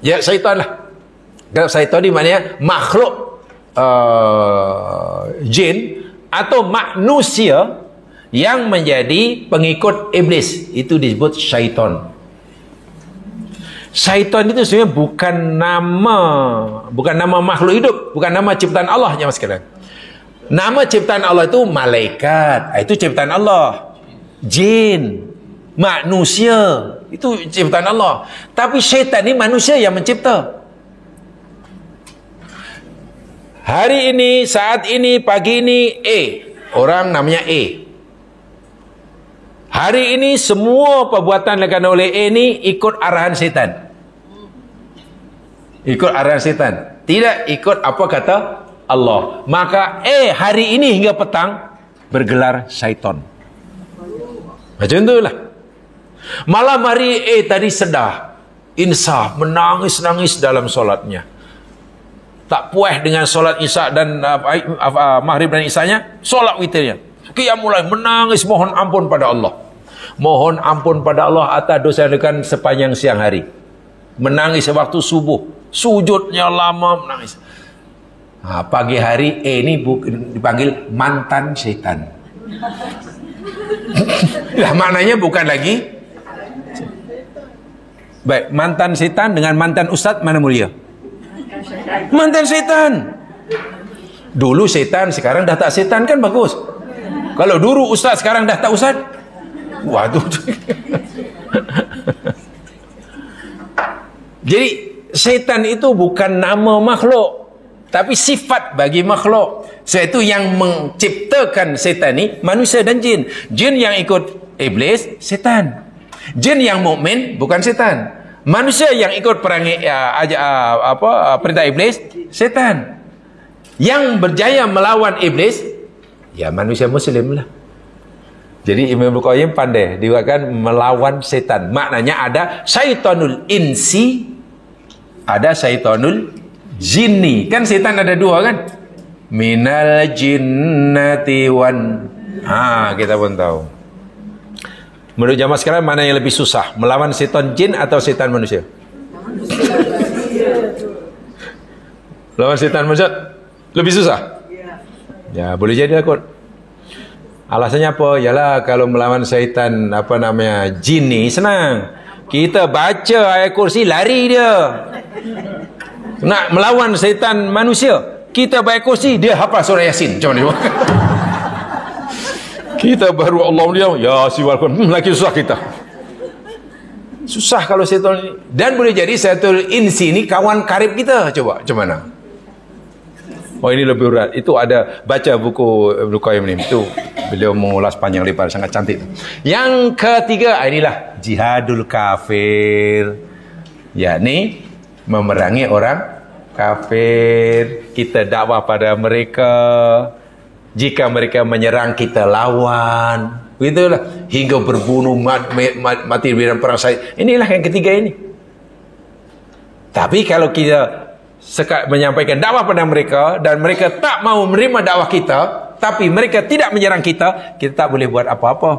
ya syaitan lah. Kalau syaitan ni maknanya makhluk jin atau manusia yang menjadi pengikut iblis, itu disebut syaitan. Syaitan itu sebenarnya bukan nama makhluk hidup, bukan nama ciptaan Allah ya mas sekalian. Nama ciptaan Allah itu malaikat, itu ciptaan Allah. Jin, manusia, itu ciptaan Allah. Tapi syaitan ini manusia yang mencipta. Hari ini, saat ini, pagi ini, orang namanya Hari ini semua perbuatan dilakukan oleh ini ikut arahan setan. Ikut arahan setan. Tidak ikut apa kata Allah. Maka hari ini hingga petang bergelar syaitan. Macam itulah. Malam hari tadi sedar, insaf, menangis-nangis dalam solatnya. Tak puas dengan solat isya dan maghrib dan isyanya, solat witirnya. Qiyamul lail, menangis mohon ampun pada Allah. Mohon ampun pada Allah atas dosa yang dilakukan sepanjang siang hari. Menangis sewaktu subuh, sujudnya lama menangis. Pagi hari ini dipanggil mantan syaitan. Lah maknanya bukan lagi. Baik, mantan setan dengan mantan ustaz mana mulia? Mantan setan. Dulu setan, sekarang dah tak setan kan bagus. Kalau dulu ustaz, sekarang dah tak ustaz. Waduh. Jadi setan itu bukan nama makhluk, tapi sifat bagi makhluk. Sebab itu yang menciptakan setan ni manusia dan jin. Jin yang ikut iblis, setan. Jin yang mukmin bukan setan. Manusia yang ikut perangi perintah iblis, setan. Yang berjaya melawan iblis, ya manusia muslim lah. Jadi Imam Al-Qayyim pandai diwakilkan melawan setan. Maknanya ada syaitanul insi, ada syaitanul jinni. Kan setan ada dua kan? Minal jinnati wan. Kita pun tahu. Menurut zaman sekarang mana yang lebih susah? Melawan setan jin atau setan manusia? Lawan setan manusia lebih susah? Ya, boleh jadi kot. Alasannya apa? Yalah, kalau melawan setan jin ni senang. Kita baca ayat kursi lari dia. Nak melawan setan manusia, kita baca kursi dia hafal surah Yasin. Macam mana? Kita baru Allah dia ya siwal lagi susah kita. Susah kalau setan ini. Dan boleh jadi setan insi ini kawan karib kita. Coba macam mana? Oh, ini lebih berat. Itu ada baca buku Ibnu Qayyim ni. Itu beliau mengulas panjang lebar, sangat cantik. Yang ketiga, inilah jihadul kafir. Yakni memerangi orang kafir. Kita dakwah pada mereka. Jika mereka menyerang, kita lawan. Begitulah. Hingga berbunuh, mati di dalam perang syahid. Inilah yang ketiga ini. Tapi kalau kita menyampaikan dakwah pada mereka dan mereka tak mau menerima dakwah kita, tapi mereka tidak menyerang kita, kita tak boleh buat apa-apa.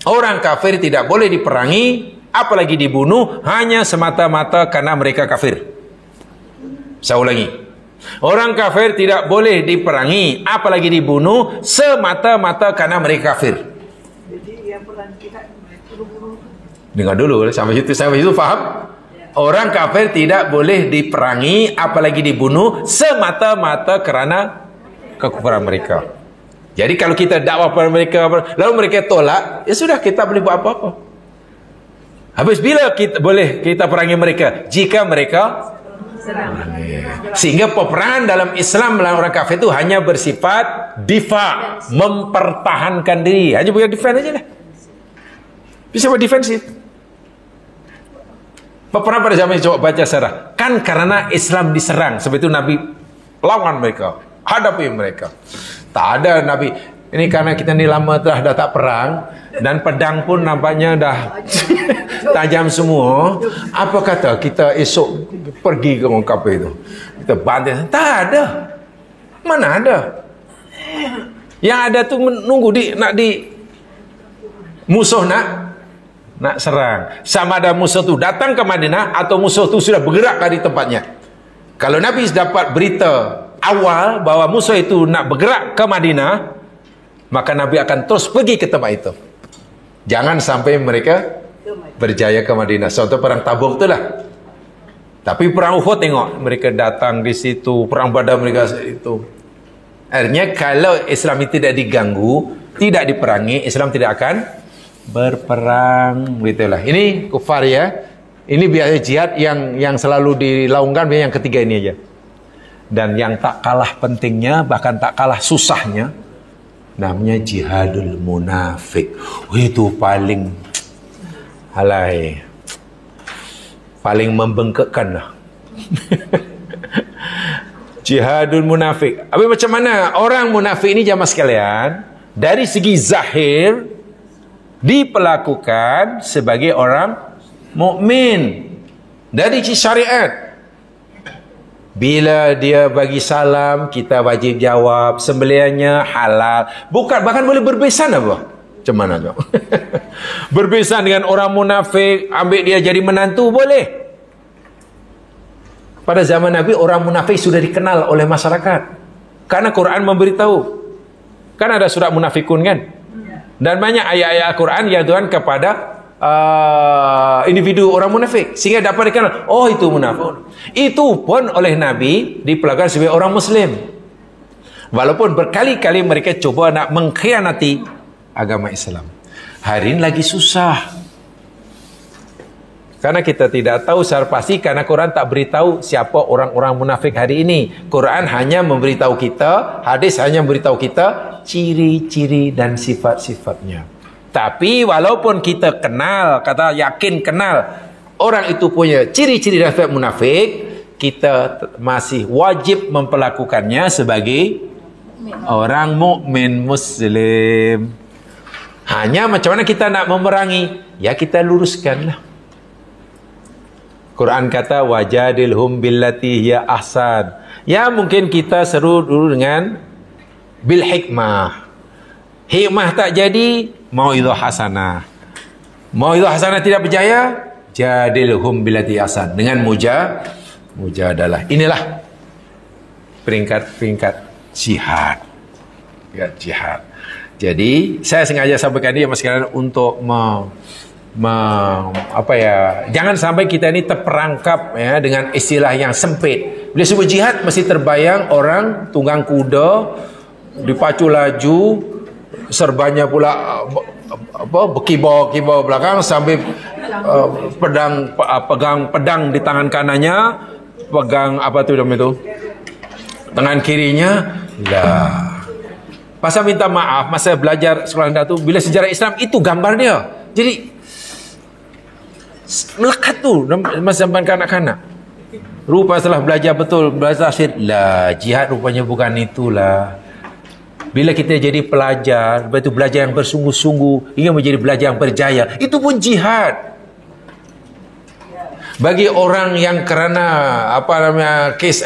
Orang kafir tidak boleh diperangi, apalagi dibunuh, hanya semata-mata karena mereka kafir. Saya ulangi. Orang kafir tidak boleh diperangi, apalagi dibunuh, semata-mata karena mereka kafir. Jadi yang perang kita bunuh-bunuh. Dengar dulu, sampai situ faham? Orang kafir tidak boleh diperangi, apalagi dibunuh, semata-mata kerana kekufuran mereka. Jadi kalau kita dakwah pada mereka, lalu mereka tolak, ya sudah, kita boleh buat apa-apa. Habis bila kita perangi mereka? Jika mereka sehingga peperangan dalam Islam melawan orang kafir itu hanya bersifat difa, mempertahankan diri. Hanya bukan defend aja lah. Bisa buat defensif. Peperangan pada zaman ini, coba baca sejarah. Kan karena Islam diserang, sebab itu Nabi lawan mereka, hadapi mereka. Tak ada Nabi. Ini karena kita ni lama dah tak perang, dan pedang pun nampaknya dah tajam semua. Apa kata kita esok pergi ke orang kafir itu, kita bantai? Tak ada. Mana ada? Yang ada tu menunggu musuh nak serang. Sama ada musuh tu datang ke Madinah atau musuh tu sudah bergerak dari tempatnya. Kalau Nabi dapat berita awal bahwa musuh itu nak bergerak ke Madinah, maka Nabi akan terus pergi ke tempat itu. Jangan sampai mereka berjaya ke Madinah. Contoh perang Tabuk itulah. Tapi perang Uhud tengok, mereka datang di situ, perang Badar mereka itu. Akhirnya kalau Islam itu tidak diganggu, tidak diperangi, Islam tidak akan berperang. Begitulah. Ini kufar ya. Ini biasa jihad yang selalu dilaungkan, yang ketiga ini aja. Dan yang tak kalah pentingnya, bahkan tak kalah susahnya, namanya jihadul munafik. Itu paling paling membengkakkan lah. Jihadul munafik. Tapi macam mana orang munafik ini jamaah sekalian? Dari segi zahir diperlakukan sebagai orang mukmin. Dari segi syariat, bila dia bagi salam, kita wajib jawab. Sembelihannya halal. Bukan, bahkan boleh berbesan apa? Macam mana tu? Berbesan dengan orang munafik, ambil dia jadi menantu, boleh. Pada zaman Nabi, orang munafik sudah dikenal oleh masyarakat. Karena Quran memberitahu. Kan ada surat munafikun kan? Dan banyak ayat-ayat Al-Quran yang Tuhan kepada individu orang munafik, sehingga dapat dikenal, oh itu munafik. Itu pun oleh Nabi diperlakukan sebagai orang Muslim, walaupun berkali-kali mereka cuba nak mengkhianati agama Islam. Hari ini lagi susah, karena kita tidak tahu secara pasti, karena Quran tak beritahu siapa orang-orang munafik hari ini. Quran hanya memberitahu kita, hadis hanya memberitahu kita ciri-ciri dan sifat-sifatnya. Tapi walaupun kita kenal, kata yakin kenal, orang itu punya ciri-ciri dan sifat munafik, kita masih wajib memperlakukannya sebagai orang mukmin Muslim. Hanya macam mana kita nak memerangi? Ya kita luruskanlah. Quran kata wajadilhum billati hiya ahsan. Ya mungkin kita seru dulu dengan bil hikmah. Hikmah tak jadi, mau'izah hasanah. Mau'izah hasanah tidak berjaya, jadilhum billati ahsan. Dengan mujadalah. Inilah peringkat-peringkat jihad. Ya, jihad. Jadi saya sengaja sampaikan dia mas sekalian untuk jangan sampai kita ini terperangkap ya dengan istilah yang sempit. Bila sebut jihad mesti terbayang orang tunggang kuda, dipacu laju, serbanya pula berkibar-kibar belakang sambil pegang pedang di tangan kanannya, pegang apa tu nama itu, tangan kirinya lah. Pasal minta maaf masa belajar sekolah rendah tu, bila sejarah Islam itu gambar dia. Jadi melekat tu masa zaman kanak-kanak. Rupa setelah belajar betul, belajar akhir lah, jihad rupanya bukan itulah. Bila kita jadi pelajar, lepas itu belajar yang bersungguh-sungguh hingga menjadi belajar yang berjaya, itu pun jihad. Bagi orang yang kerana kes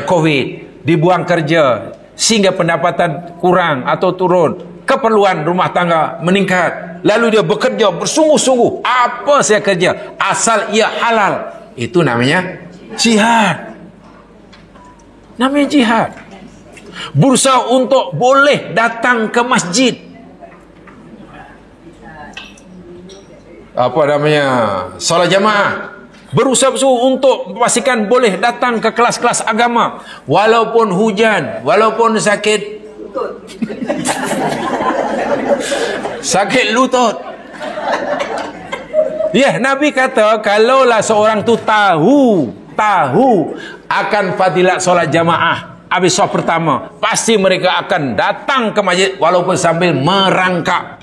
COVID, dibuang kerja sehingga pendapatan kurang atau turun, keperluan rumah tangga meningkat, lalu dia bekerja bersungguh-sungguh, apa saya kerja asal ia halal, itu namanya jihad. Namanya jihad. Berusaha untuk boleh datang ke masjid, apa namanya, solat jamaah. Berusaha untuk memastikan boleh datang ke kelas-kelas agama, walaupun hujan, walaupun sakit sakit lutut. Ya, Nabi kata kalaulah seorang tu tahu akan fadilat solat jamaah habis solat pertama, pasti mereka akan datang ke masjid walaupun sambil merangkak.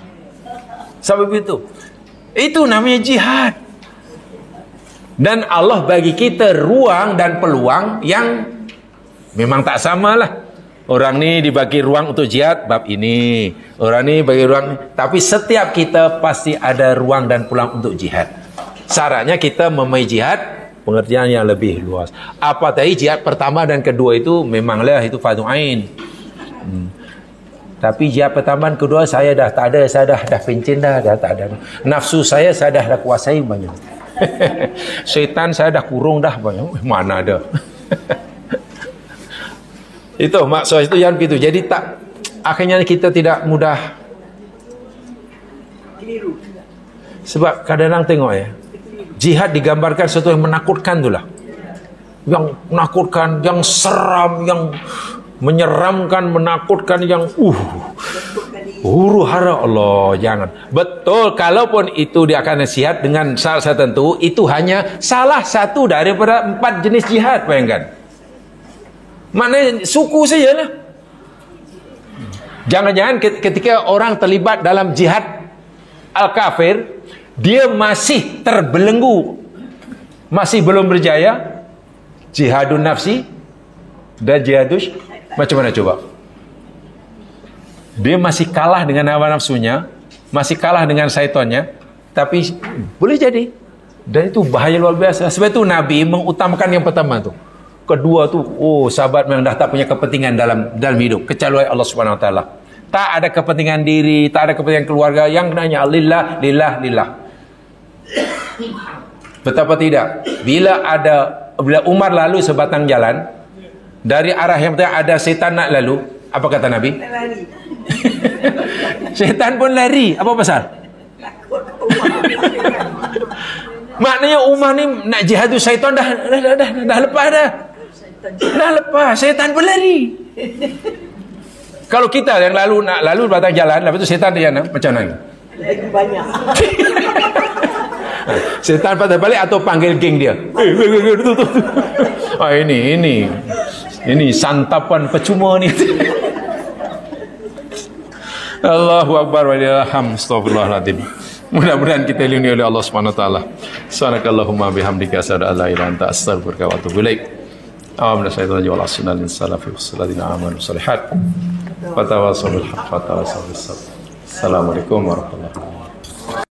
Sebab itu, itu namanya jihad. Dan Allah bagi kita ruang dan peluang yang memang tak samalah. Orang ni dibagi ruang untuk jihad bab ini, orang ni bagi ruang, tapi setiap kita pasti ada ruang dan peluang untuk jihad. Syaratnya kita memahami jihad pengertian yang lebih luas. Apa tadi jihad pertama dan kedua itu memanglah itu fardu ain. Tapi jihad pertama dan kedua saya dah tak ada, saya dah pencin dah tak ada. Nafsu saya dah kuasai banyak. Syaitan saya dah kurung dah banyak. Mana ada. Itu maksud itu yang begitu. Jadi tak, akhirnya kita tidak mudah Keliru. sebab kadang-kadang tengok ya, jihad digambarkan sesuatu yang menakutkan itulah, yang menakutkan, yang seram, yang menyeramkan, menakutkan, yang huru hara. Allah, jangan. Betul, kalaupun itu dia akan nasihat dengan syarat tertentu, itu hanya salah satu daripada 4 jenis jihad. Bayangkan, maknanya suku sajalah. Jangan-jangan ketika orang terlibat dalam jihad al-kafir, dia masih terbelenggu, masih belum berjaya. Jihadun nafsi dan jihadus, macam mana coba? Dia masih kalah dengan hawa nafsunya, masih kalah dengan syaitannya, tapi boleh jadi. Dan itu bahaya luar biasa. Sebab itu Nabi mengutamakan yang pertama tu. Kedua tu, sahabat memang dah tak punya kepentingan dalam hidup kecuali Allah Subhanahu Wa Taala. Tak ada kepentingan diri, tak ada kepentingan keluarga, yang hanya lillah. Betapa tidak? Bila Umar lalu sebatang jalan dari arah yang pertama, ada setan nak lalu, Apa kata Nabi? Lari. Setan pun lari. Apa pasal? Takut rumah. Maknanya Umar ni nak jihadu syaitan dah lepas dah. Dah lepas, setan pun lari. Kalau kita yang nak lalu batang jalan, lepas tu setan dia macam mana? Lagi banyak. Setan patah balik atau panggil geng dia. Ini santapan percuma ni. Allahu Akbar walillahilham. Astagfirullahaladzim. Mudah-mudahan kita dilindungi oleh Allah Subhanahu wa taala. Subhanakallahumma bihamdika asyhadu an la ilaha illa anta astaghfiruka wa atubu ilaik. Amin syaitan wal asnal salafi wassaladina amanu salihat. Fatawasul haq fatawasul sabr. Assalamualaikum warahmatullahi wabarakatuh.